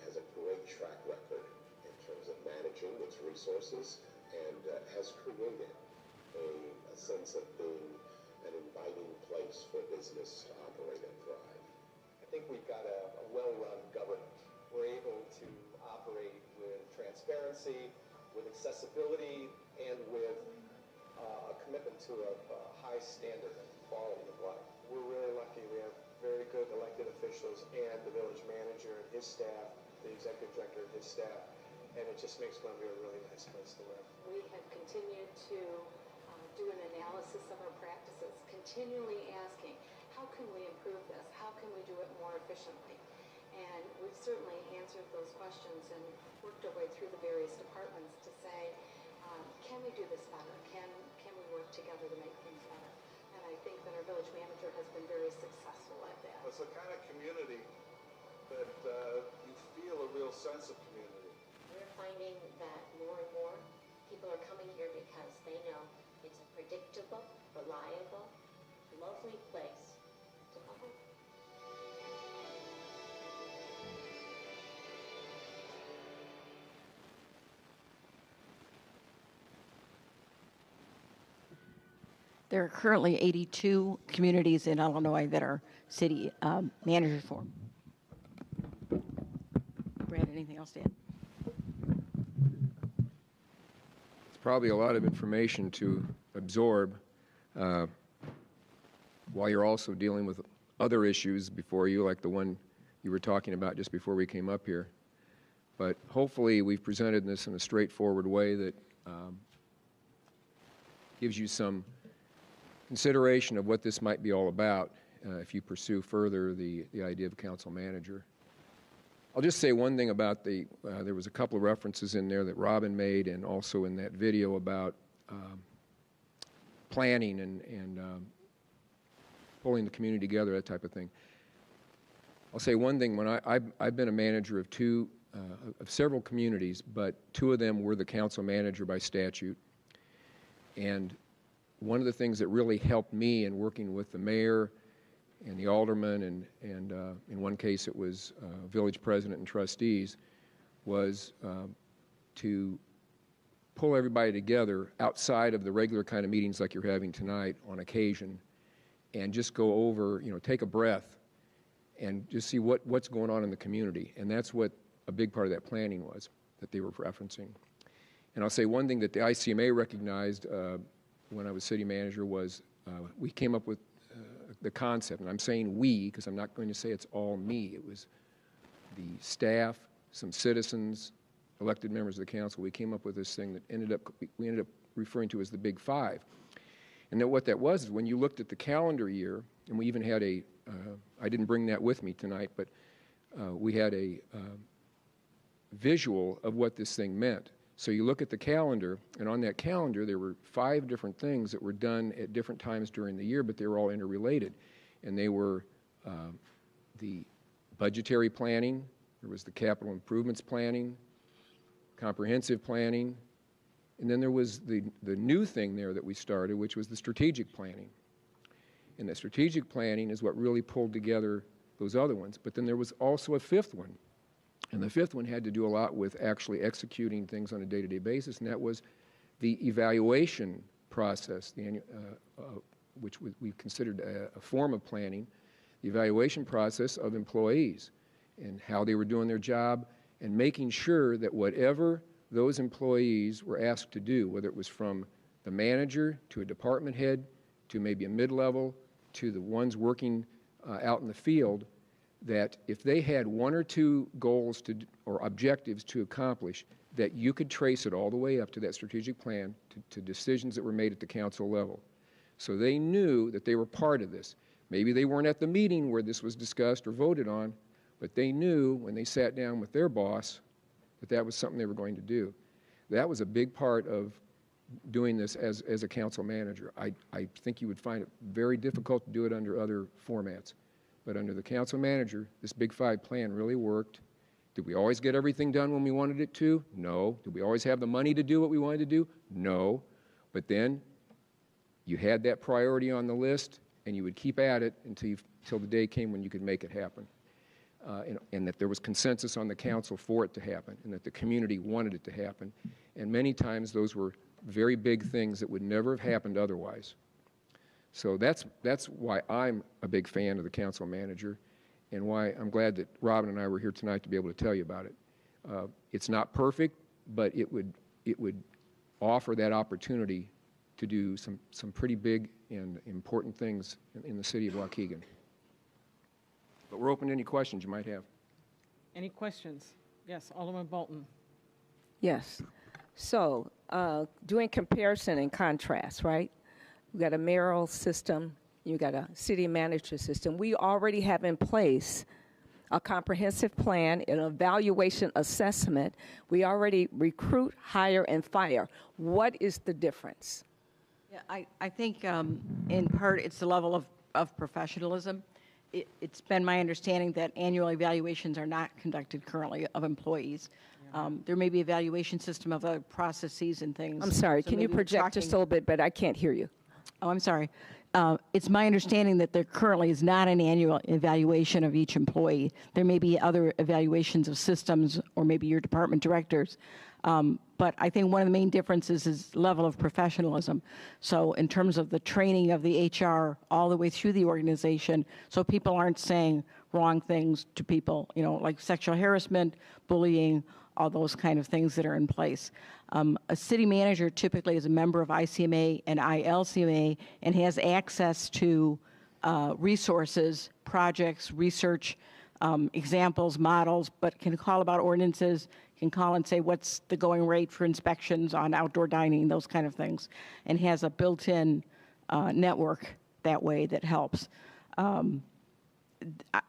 has a great track record in terms of managing its resources and has created a sense of being an inviting place for business to operate and thrive. I think we've got a well-run government. We're able to operate with transparency, with accessibility, and with a commitment to a high standard of quality of life. We're really lucky. We have very good elected officials and the village manager and his staff, the executive director and his staff, and it just makes Glenview a really nice place to live. We have continued to do an analysis of our practices, continually asking, how can we improve this? How can we do it more efficiently? And we've certainly answered those questions and worked our way through the various departments to say, can we do this better? Can we work together to make things better? And I think that our village manager has been very successful at that. It's a kind of community that you feel a real sense of community. We're finding that more and more people are coming here because they know it's a predictable, reliable, lovely place to come home. There are currently 82 communities in Illinois that are city managers for. Brad, anything else to add? It's probably a lot of information to absorb while you're also dealing with other issues before you, like the one you were talking about just before we came up here. But hopefully we've presented this in a straightforward way that gives you some consideration of what this might be all about if you pursue further the idea of a council manager. I'll just say one thing about there was a couple of references in there that Robin made and also in that video about planning and pulling the community together, that type of thing. I'll say one thing. When I've been a manager of several communities, but two of them were the council manager by statute. And one of the things that really helped me in working with the mayor and the alderman and in one case it was village president and trustees was to pull everybody together outside of the regular kind of meetings like you're having tonight on occasion and just go over, take a breath and just see what's going on in the community. And that's what a big part of that planning was that they were referencing. And I'll say one thing that the ICMA recognized when I was city manager was we came up with the concept, and I'm saying we because I'm not going to say it's all me. It was the staff, some citizens, elected members of the council. We came up with this thing that we ended up referring to as the Big Five. And then what that was is when you looked at the calendar year, and we even had I didn't bring that with me tonight, but we had a visual of what this thing meant. So you look at the calendar, and on that calendar there were 5 different things that were done at different times during the year, but they were all interrelated. And they were the budgetary planning, there was the capital improvements planning, comprehensive planning, and then there was the new thing there that we started, which was the strategic planning. And the strategic planning is what really pulled together those other ones. But then there was also a 5th one. And the 5th one had to do a lot with actually executing things on a day-to-day basis, and that was the evaluation process, which we considered a form of planning, the evaluation process of employees and how they were doing their job and making sure that whatever those employees were asked to do, whether it was from the manager to a department head to maybe a mid-level to the ones working out in the field, that if they had 1 or 2 goals or objectives to accomplish, that you could trace it all the way up to that strategic plan to decisions that were made at the council level. So they knew that they were part of this. Maybe they weren't at the meeting where this was discussed or voted on, but they knew when they sat down with their boss that that was something they were going to do. That was a big part of doing this as a council manager. I think you would find it very difficult to do it under other formats. But under the council manager, this Big 5 plan really worked. Did we always get everything done when we wanted it to? No. Did we always have the money to do what we wanted to do? No. But then you had that priority on the list, and you would keep at it until the day came when you could make it happen. And that there was consensus on the council for it to happen, and that the community wanted it to happen. And many times those were very big things that would never have happened otherwise. So that's why I'm a big fan of the council manager, and why I'm glad that Robin and I were here tonight to be able to tell you about it. It's not perfect, but it would offer that opportunity to do some pretty big and important things in the city of Waukegan. But we're open to any questions you might have. Any questions? Yes, Alderman Bolton. Yes. So doing comparison and contrast, right? We've got a mayoral system, you've got a city manager system. We already have in place a comprehensive plan, an evaluation assessment. We already recruit, hire, and fire. What is the difference? Yeah, I think in part it's the level of professionalism. It's been my understanding that annual evaluations are not conducted currently of employees. There may be evaluation system of processes and things. I'm sorry, So can you maybe we're project just a little bit, but I can't hear you. Oh, I'm sorry. It's my understanding that there currently is not an annual evaluation of each employee. There may be other evaluations of systems or maybe your department directors. But But I think one of the main differences is level of professionalism. So in terms of the training of the HR all the way through the organization, so people aren't saying wrong things to people, you know, like sexual harassment, bullying, all those kind of things that are in place. A city manager typically is a member of ICMA and ILCMA and has access to resources, projects, research, examples, models, but can call about ordinances, can call and say what's the going rate for inspections on outdoor dining, those kind of things, and has a built-in network that way that helps.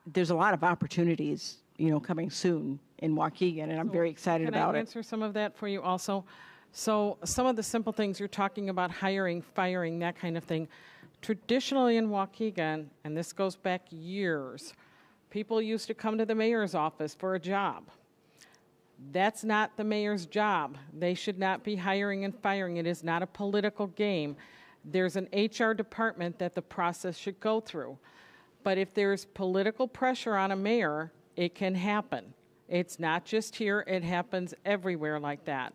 There's a lot of opportunities, you know, coming soon in Waukegan, and I'm very excited about Can I it. answer some of that for you also? So some of the simple things you're talking about, hiring, firing, that kind of thing. Traditionally in Waukegan, and this goes back years, people used to come to the mayor's office for a job. That's not the mayor's job. They should not be hiring and firing. It is not a political game. There's an HR department that the process should go through. But if there's political pressure on a mayor, it can happen. It's not just here, it happens everywhere like that.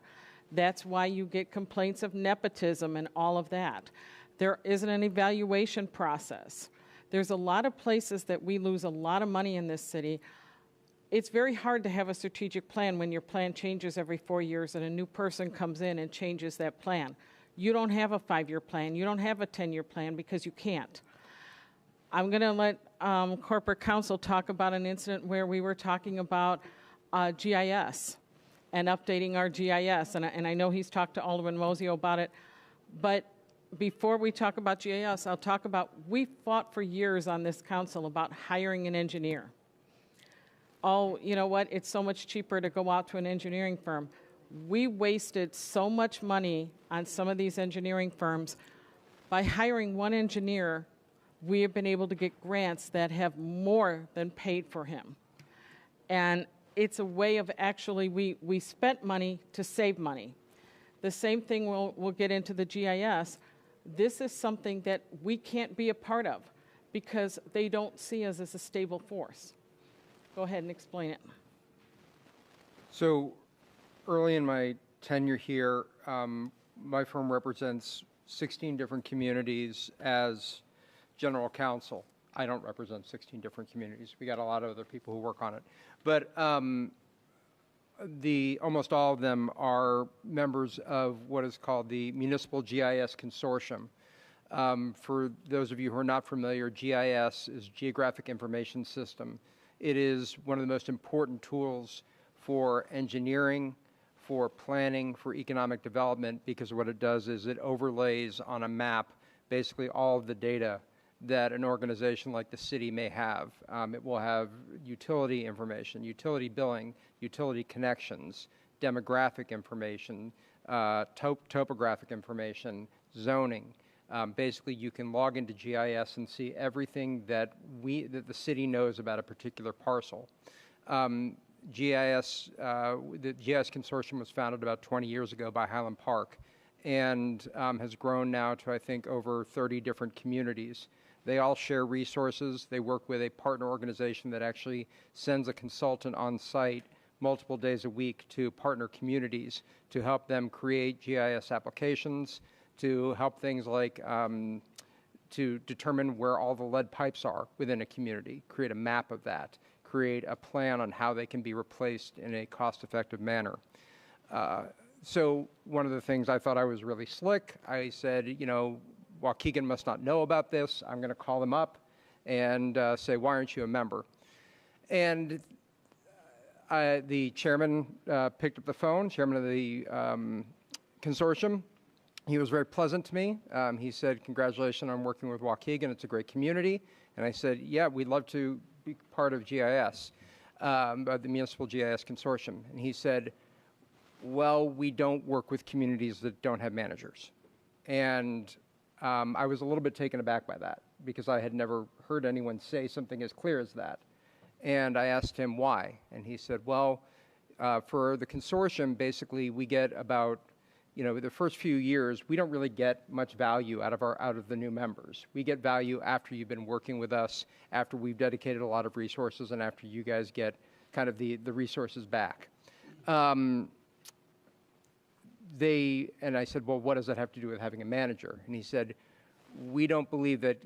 That's why you get complaints of nepotism and all of that. There isn't an evaluation process. There's a lot of places that we lose a lot of money in this city. It's very hard to have a strategic plan when your plan changes every 4 years and a new person comes in and changes that plan. You don't have a 5-year plan. You don't have a 10-year plan because you can't. I'm going to let corporate counsel talk about an incident where we were talking about GIS and updating our GIS. And I know he's talked to Alderman Mosio about it. But before we talk about GIS, I'll talk about, we fought for years on this council about hiring an engineer. Oh, you know what? It's so much cheaper to go out to an engineering firm. We wasted so much money on some of these engineering firms. By hiring one engineer, we have been able to get grants that have more than paid for him. And it's a way of actually, we spent money to save money. The same thing we'll get into the GIS. This is something that we can't be a part of because they don't see us as a stable force. Go ahead and explain it. So early in my tenure here, my firm represents 16 different communities as general counsel. I don't represent 16 different communities. We got a lot of other people who work on it. But almost all of them are members of what is called the Municipal GIS Consortium. For those of you who are not familiar, GIS is Geographic Information System. It is one of the most important tools for engineering, for planning, for economic development, because what it does is it overlays on a map basically all of the data that an organization like the city may have. It will have utility information, utility billing, utility connections, demographic information, topographic information, zoning. Basically, you can log into GIS and see everything that the city knows about a particular parcel. The GIS Consortium was founded about 20 years ago by Highland Park and has grown now to, I think, over 30 different communities. They all share resources. They work with a partner organization that actually sends a consultant on site multiple days a week to partner communities to help them create GIS applications, to help things like to determine where all the lead pipes are within a community, create a map of that, create a plan on how they can be replaced in a cost-effective manner. So one of the things I thought I was really slick, I said, you know, Waukegan must not know about this. I'm going to call them up and say, why aren't you a member? And the chairman picked up the phone, chairman of the consortium. He was very pleasant to me. He said, congratulations on working with Waukegan. It's a great community. And I said, yeah, we'd love to be part of GIS, the Municipal GIS Consortium. And he said, well, we don't work with communities that don't have managers. And I was a little bit taken aback by that because I had never heard anyone say something as clear as that. And I asked him why. And he said, well, for the consortium, basically, we get about, you know, the first few years, we don't really get much value out of the new members. We get value after you've been working with us, after we've dedicated a lot of resources, and after you guys get kind of the resources back. and I said, well, what does that have to do with having a manager? And he said, we don't believe that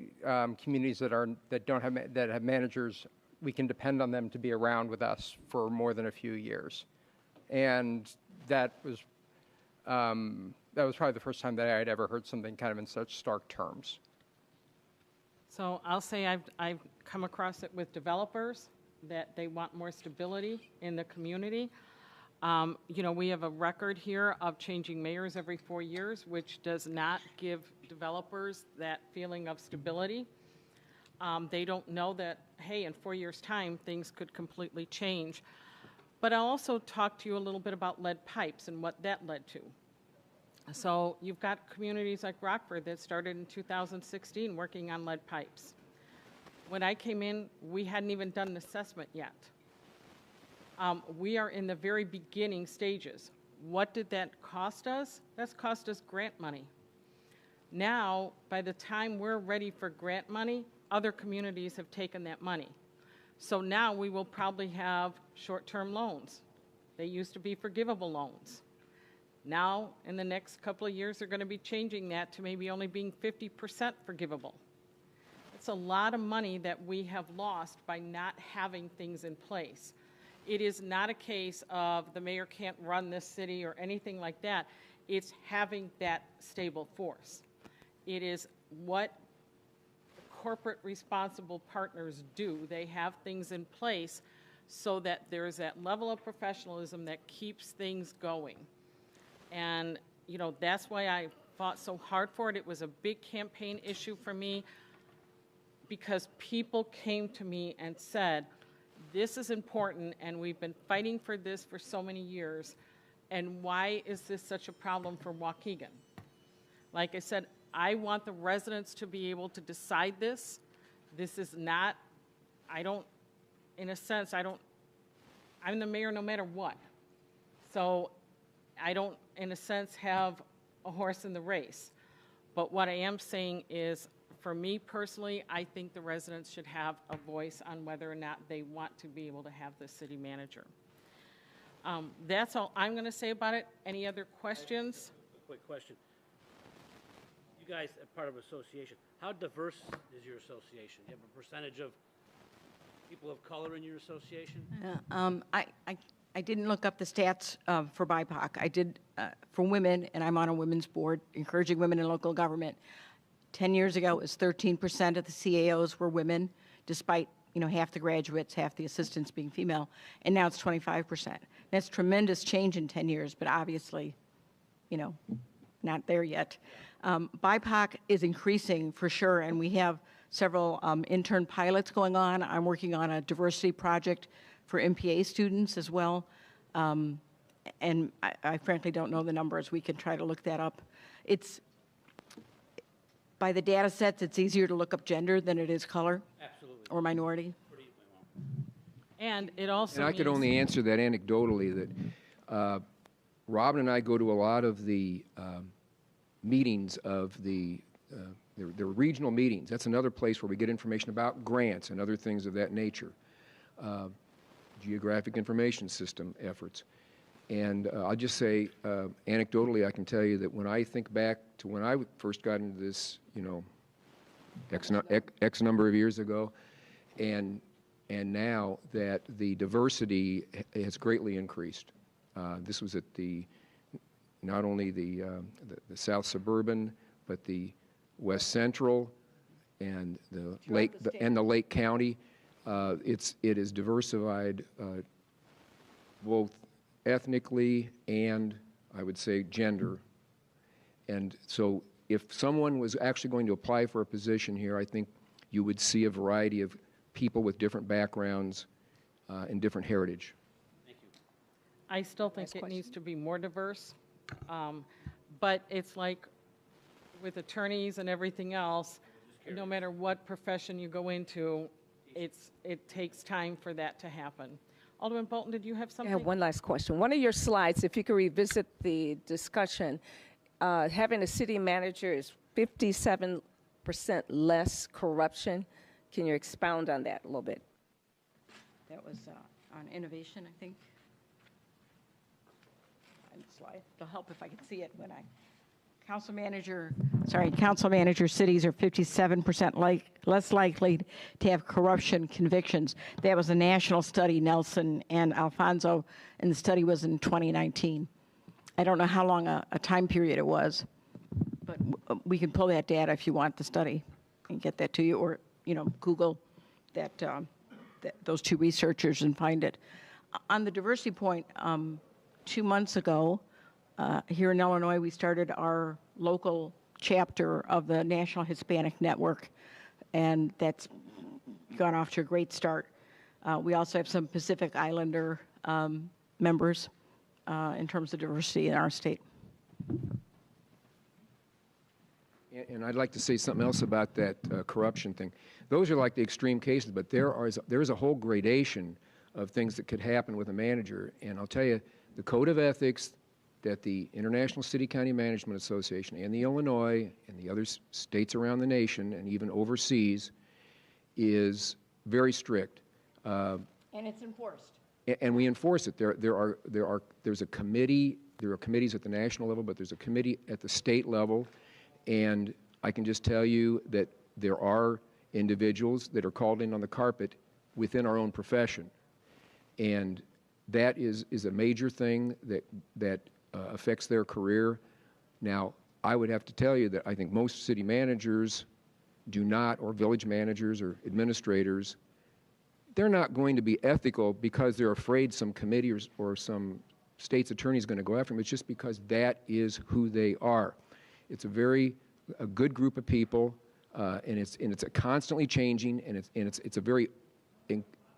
communities that have managers, we can depend on them to be around with us for more than a few years. And that was probably the first time that I had ever heard something kind of in such stark terms. So I'll say I've come across it with developers, that they want more stability in the community. We have a record here of changing mayors every 4 years, which does not give developers that feeling of stability. They don't know that, hey, in 4 years' time, things could completely change. But I'll also talk to you a little bit about lead pipes and what that led to. So you've got communities like Rockford that started in 2016 working on lead pipes. When I came in, we hadn't even done an assessment yet. We are in the very beginning stages. What did that cost us? That's cost us grant money. Now, by the time we're ready for grant money, other communities have taken that money. So now we will probably have short-term loans. They used to be forgivable loans. Now, in the next couple of years, they're going to be changing that to maybe only being 50% forgivable. It's a lot of money that we have lost by not having things in place. It is not a case of the mayor can't run this city or anything like that. It's having that stable force. It is what corporate responsible partners do. They have things in place so that there's that level of professionalism that keeps things going. And, that's why I fought so hard for it. It was a big campaign issue for me because people came to me and said, this is important, and we've been fighting for this for so many years, and why is this such a problem for Waukegan? Like I said, I want the residents to be able to decide this. This is not, I'm the mayor no matter what. So I don't, in a sense, have a horse in the race. But what I am saying is, for me personally, I think the residents should have a voice on whether or not they want to be able to have the city manager. That's all I'm going to say about it. Any other questions? A quick question. You guys are part of an association. How diverse is your association? Do you have a percentage of people of color in your association? I didn't look up the stats for BIPOC. I did for women, and I'm on a women's board encouraging women in local government. 10 years ago, it was 13% of the CAOs were women, despite half the graduates, half the assistants being female, and now it's 25%. That's tremendous change in 10 years, but obviously, not there yet. BIPOC is increasing for sure, and we have several intern pilots going on. I'm working on a diversity project for MPA students as well, and I frankly don't know the numbers. We can try to look that up. By the data sets, it's easier to look up gender than it is color. Absolutely. Or minority. And it also And I could only answer that anecdotally, that Robin and I go to a lot of the meetings of the regional meetings. That's another place where we get information about grants and other things of that nature. Geographic information system efforts. And I'll just say, anecdotally, I can tell you that when I think back to when I first got into this, X number of years ago, and now that the diversity has greatly increased. This was at not only the South Suburban, but the West Central and the Lake County. It is diversified both ethnically and, I would say, gender. And so if someone was actually going to apply for a position here, I think you would see a variety of people with different backgrounds and different heritage. Thank you. I still think it needs to be more diverse, but it's like with attorneys and everything else, no matter what profession you go into, it takes time for that to happen. Alderman Bolton, did you have something? I have one last question. One of your slides, if you could revisit the discussion, having a city manager is 57% less corruption. Can you expound on that a little bit? That was on innovation, I think. slide. It'll help if I can see it when I, council manager cities are 57% less likely to have corruption convictions. That was a national study, Nelson and Alfonso, and the study was in 2019. I don't know how long a time period it was, but we can pull that data if you want the study and get that to you, or Google that, those two researchers and find it. On the diversity point, 2 months ago, here in Illinois, we started our local chapter of the National Hispanic Network, and that's gone off to a great start. We also have some Pacific Islander members in terms of diversity in our state. And I'd like to say something else about that corruption thing. Those are like the extreme cases, but there is a whole gradation of things that could happen with a manager. And I'll tell you, the code of ethics that the International City County Management Association and the Illinois and the other states around the nation and even overseas is very strict. And it's enforced. And we enforce it. There's a committee. There are committees at the national level, but there's a committee at the state level. And I can just tell you that there are individuals that are called in on the carpet within our own profession. And that is a major thing that affects their career. Now, I would have to tell you that I think most city managers do not, or village managers or administrators, they're not going to be ethical because they're afraid some committee or some state's attorney is going to go after them. It's just because that is who they are. It's a good group of people, and it's a constantly changing, and it's a very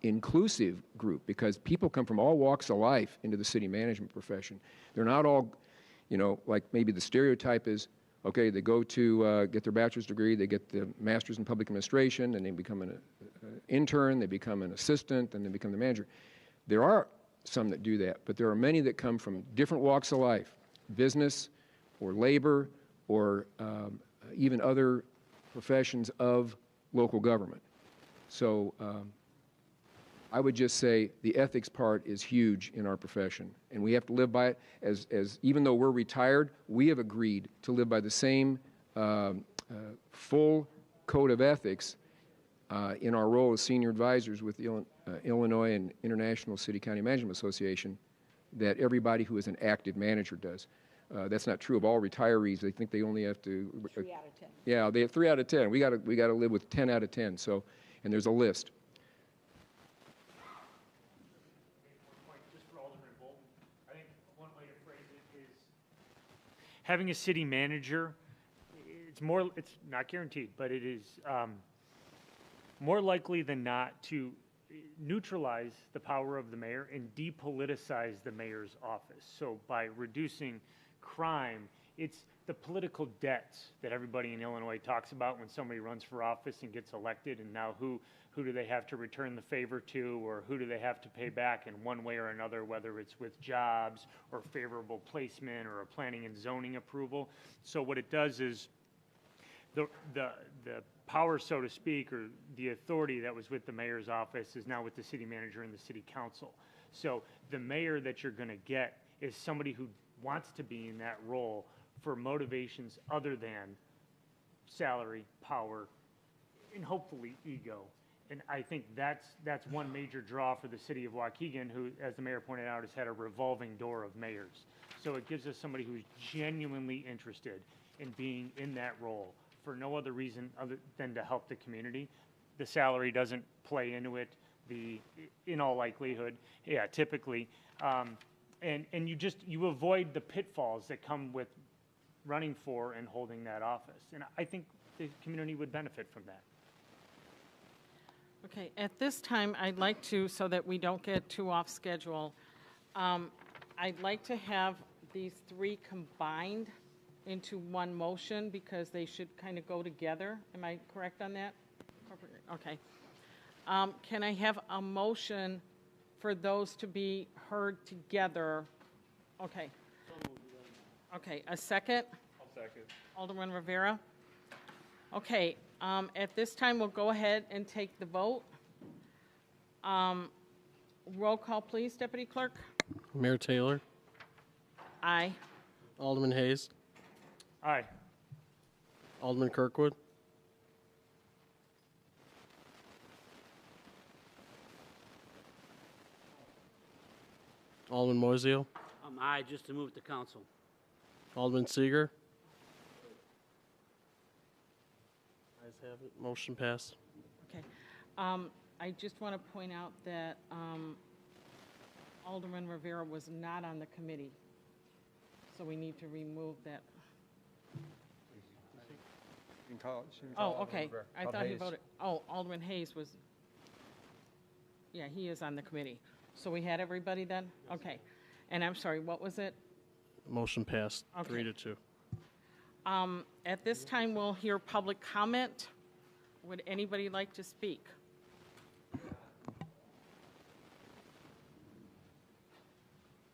inclusive group because people come from all walks of life into the city management profession. They're not all, like maybe the stereotype is, okay, they go to get their bachelor's degree, they get the master's in public administration, and they become an intern, they become an assistant, and they become the manager. There are some that do that, but there are many that come from different walks of life, business or labor or even other professions of local government. So I would just say the ethics part is huge in our profession, and we have to live by it. As even though we're retired, we have agreed to live by the same full code of ethics in our role as senior advisors with the Illinois and International City County Management Association that everybody who is an active manager does. That's not true of all retirees. They think they only have to. 3 out of 10. Yeah, they have 3 out of 10. We got to live with 10 out of 10. So, and there's a list. I think one way to phrase it is having a city manager. It's not guaranteed, but it is more likely than not to neutralize the power of the mayor and depoliticize the mayor's office. So by reducing crime, it's the political debts that everybody in Illinois talks about when somebody runs for office and gets elected, and now who do they have to return the favor to, or who do they have to pay back in one way or another, whether it's with jobs or favorable placement or a planning and zoning approval. So what it does is the power, so to speak, or the authority that was with the mayor's office is now with the city manager and the city council. So the mayor that you're going to get is somebody who wants to be in that role for motivations other than salary, power, and hopefully ego. And I think that's one major draw for the city of Waukegan, who, as the mayor pointed out, has had a revolving door of mayors. So it gives us somebody who's genuinely interested in being in that role for no other reason other than to help the community. The salary doesn't play into it, in all likelihood, typically. And you avoid the pitfalls that come with running for and holding that office. And I think the community would benefit from that. Okay, at this time, I'd like to, so that we don't get too off schedule, I'd like to have these three combined into one motion because they should kind of go together. Am I correct on that? Okay. Can I have a motion for those to be heard together? Okay. Okay, a second? I'll second. Alderman Rivera? Okay, at this time, we'll go ahead and take the vote. Roll call, please, Deputy Clerk. Mayor Taylor, Aye. Alderman Hayes, Aye. Alderman Kirkwood, Alderman Moiseo, Aye, just to move it to council. Alderman Seager. Ayes have it. Motion passed. Okay. I just want to point out that Alderman Rivera was not on the committee, so we need to remove that. Oh, okay. I thought he voted. Oh, Alderman Hayes was, yeah, he is on the committee. So we had everybody then? Okay. And I'm sorry, what was it? Motion passed, Okay. 3-2. At this time, we'll hear public comment. Would anybody like to speak?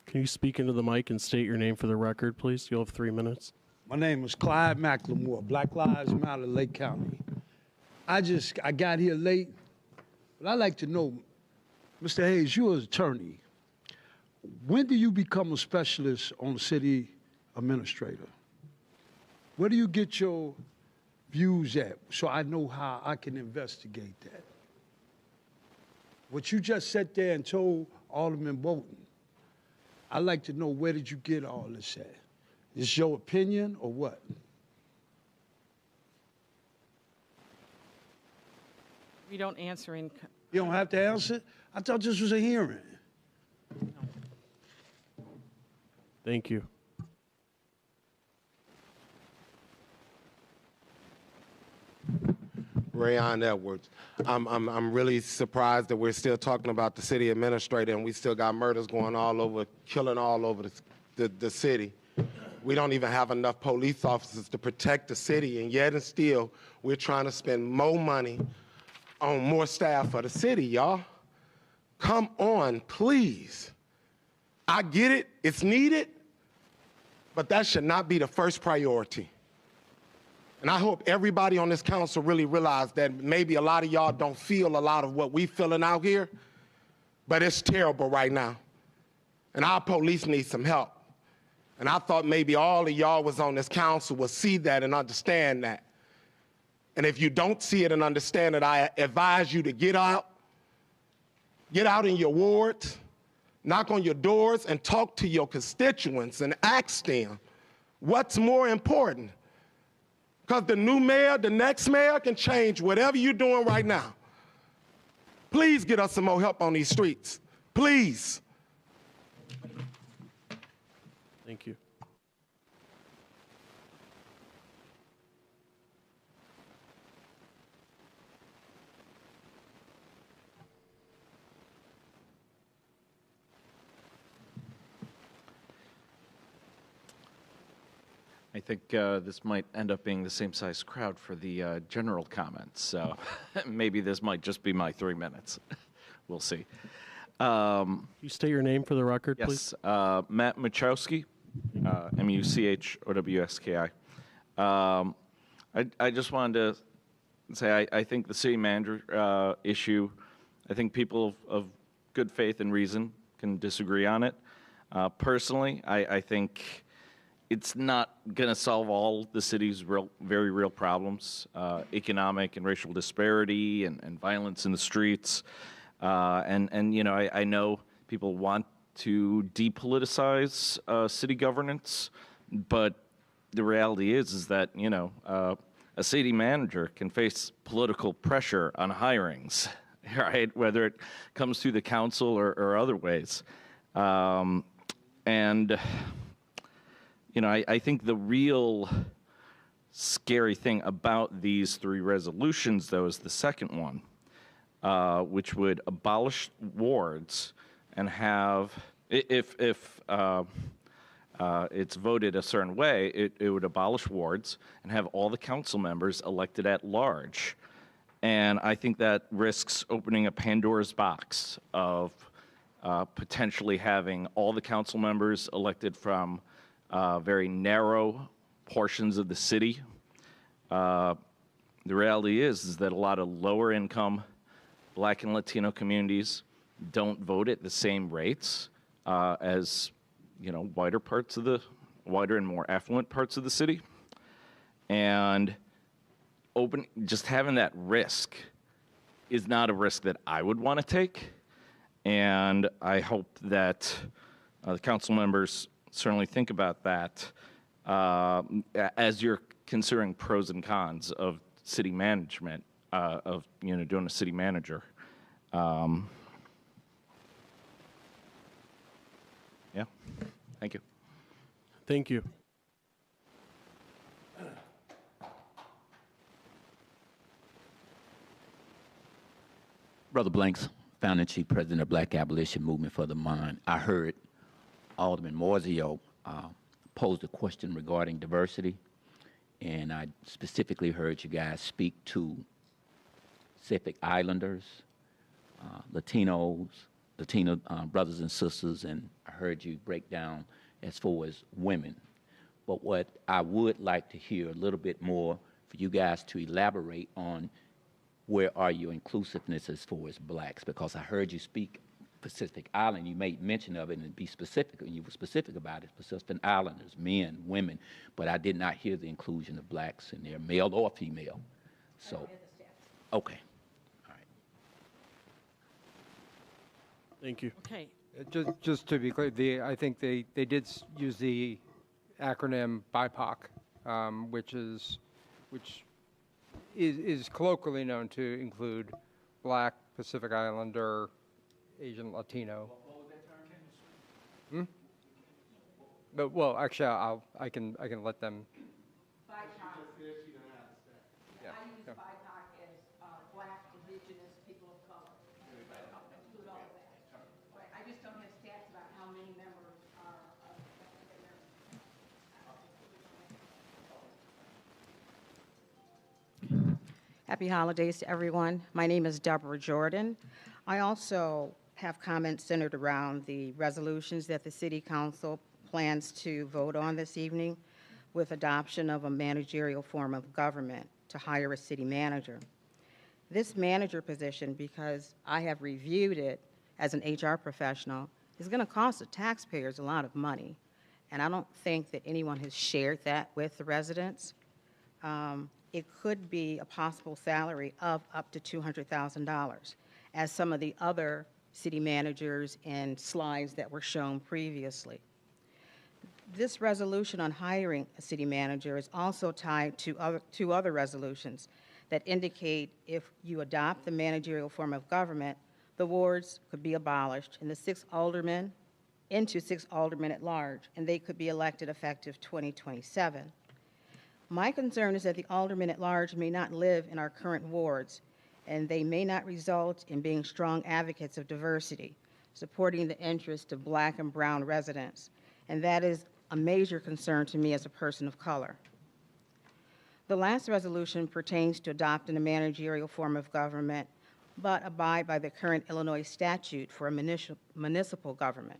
Can you speak into the mic and state your name for the record, please? You'll have 3 minutes. My name is Clyde McLemore, Black Lives Matter, Lake County. I got here late, but I'd like to know, Mr. Hayes, you're an attorney. When do you become a specialist on city administrator? Where do you get your views at so I know how I can investigate that? What you just sat there and told Alderman Bolton, I'd like to know, where did you get all this at? Is your opinion or what? We don't answer in. You don't have to answer? I thought this was a hearing. Thank you. Rayon Edwards. I'm really surprised that we're still talking about the city administrator and we still got murders going all over, killing all over the city. We don't even have enough police officers to protect the city, and yet and still we're trying to spend more money on more staff for the city, y'all. Come on, please. I get it, it's needed, but that should not be the first priority. And I hope everybody on this council really realize that maybe a lot of y'all don't feel a lot of what we feeling out here, but it's terrible right now. And our police need some help. And I thought maybe all of y'all was on this council will see that and understand that. And if you don't see it and understand it, I advise you to get out in your wards, knock on your doors and talk to your constituents and ask them what's more important. Because the new mayor, the next mayor can change whatever you're doing right now. Please get us some more help on these streets. Please. Thank you. I think this might end up being the same size crowd for the general comments, so maybe this might just be my 3 minutes. We'll see. You state your name for the record, Yes, please? Matt Muchowski, M-U-C-H-O-W-S-K-I. I just wanted to say I think the city manager issue, I think people of good faith and reason can disagree on it. Personally, I think it's not going to solve all the city's very real problems, economic and racial disparity and violence in the streets. And you know, I know people want to depoliticize city governance, but the reality is that, you know, a city manager can face political pressure on hirings, right? Whether it comes through the council or other ways. And, you know, I think the real scary thing about these 3 resolutions, though, is the second one, which would abolish wards and have, if it's voted a certain way, it would abolish wards and have all the council members elected at large. And I think that risks opening a Pandora's box of potentially having all the council members elected from very narrow portions of the city. The reality is that a lot of lower income Black and Latino communities don't vote at the same rates as wider and more affluent parts of the city. And just having that risk is not a risk that I would want to take. And I hope that the council members certainly think about that as you're considering pros and cons of city management, of doing a city manager. Yeah, thank you. Thank you. Brother Blanks, founder and chief president of Black Abolition Movement for the Mind. I heard Alderman Morzio posed a question regarding diversity, and I specifically heard you guys speak to Pacific Islanders, Latinos, Latino brothers and sisters, and I heard you break down as far as women. But what I would like to hear a little bit more for you guys to elaborate on, where are your inclusiveness as far as blacks? Because I heard you speak Pacific Island, you made mention of it and be specific, and you were specific about it, Pacific Islanders, men, women, but I did not hear the inclusion of blacks in there, male or female. So, okay. Thank you. Okay. Just to be clear, I think they did use the acronym BIPOC, which is colloquially known to include Black, Pacific Islander, Asian, Latino. What was that term? But well, actually, I can let them. BIPOC. Yeah. I use BIPOC as Black, Indigenous, people of color. Include all of that. Right. I just don't have stats about how many members are of Happy holidays to everyone. My name is Deborah Jordan. I also have comments centered around the resolutions that the City Council plans to vote on this evening with adoption of a managerial form of government to hire a city manager. This manager position, because I have reviewed it as an HR professional, is going to cost the taxpayers a lot of money. And I don't think that anyone has shared that with the residents. It could be a possible salary of up to $200,000, as some of the other city managers and slides that were shown previously. This resolution on hiring a city manager is also tied to two other resolutions that indicate if you adopt the managerial form of government, the wards could be abolished and the 6 aldermen into 6 aldermen at large, and they could be elected effective 2027. My concern is that the aldermen at large may not live in our current wards, and they may not result in being strong advocates of diversity, supporting the interests of Black and brown residents, and that is a major concern to me as a person of color. The last resolution pertains to adopting a managerial form of government, but abide by the current Illinois statute for a municipal government.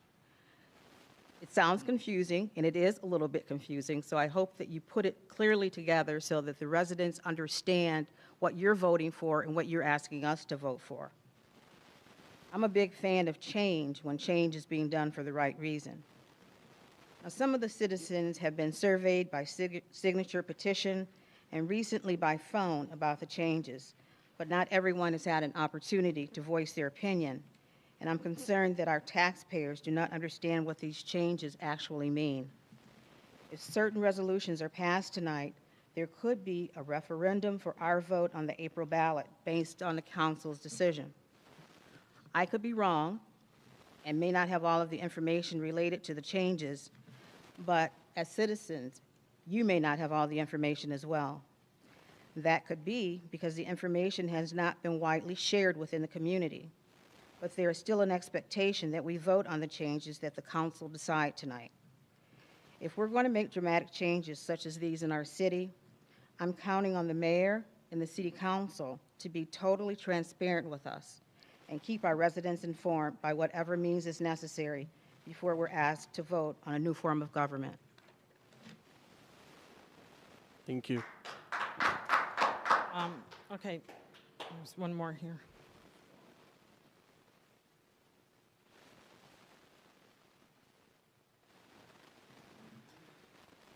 It sounds confusing, and it is a little bit confusing, so I hope that you put it clearly together so that the residents understand what you're voting for and what you're asking us to vote for. I'm a big fan of change when change is being done for the right reason. Now, some of the citizens have been surveyed by signature petition and recently by phone about the changes, but not everyone has had an opportunity to voice their opinion. And I'm concerned that our taxpayers do not understand what these changes actually mean. If certain resolutions are passed tonight, there could be a referendum for our vote on the April ballot based on the council's decision. I could be wrong and may not have all of the information related to the changes, but as citizens, you may not have all the information as well. That could be because the information has not been widely shared within the community. But there is still an expectation that we vote on the changes that the council decide tonight. If we're going to make dramatic changes such as these in our city, I'm counting on the mayor and the city council to be totally transparent with us and keep our residents informed by whatever means is necessary before we're asked to vote on a new form of government. Thank you. Okay, there's one more here.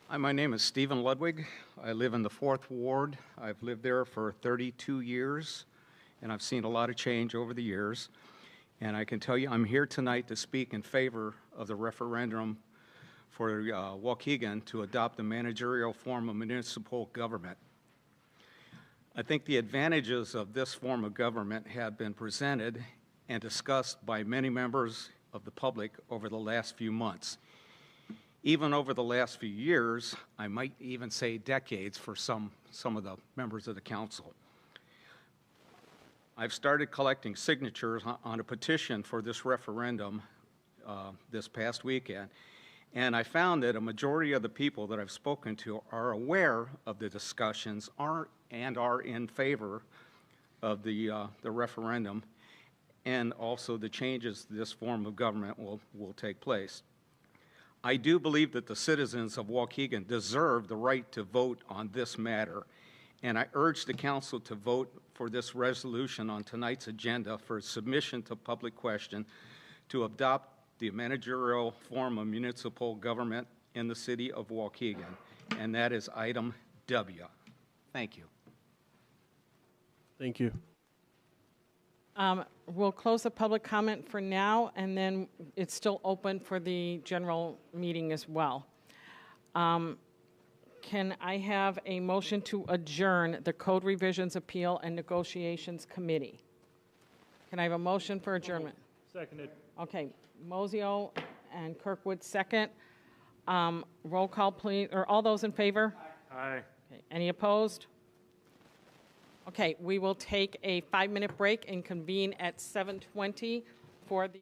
Hi, my name is Stephen Ludwig. I live in the 4th Ward. I've lived there for 32 years, and I've seen a lot of change over the years. And I can tell you I'm here tonight to speak in favor of the referendum for Waukegan to adopt a managerial form of municipal government. I think the advantages of this form of government have been presented and discussed by many members of the public over the last few months. Even over the last few years, I might even say decades for some of the members of the council. I've started collecting signatures on a petition for this referendum this past weekend, and I found that a majority of the people that I've spoken to are aware of the discussions and are in favor of the referendum and also the changes this form of government will take place. I do believe that the citizens of Waukegan deserve the right to vote on this matter, and I urge the council to vote for this resolution on tonight's agenda for submission to public question to adopt the managerial form of municipal government in the city of Waukegan, and that is item W. Thank you. Thank you. We'll close the public comment for now, and then it's still open for the general meeting as well. Can I have a motion to adjourn the Code Revisions Appeal and Negotiations Committee? Can I have a motion for adjournment? Seconded. Okay, Mosio and Kirkwood second. Roll call, please. Or all those in favor? Aye. Okay. Any opposed? Okay, we will take a 5-minute break and convene at 7:20 for the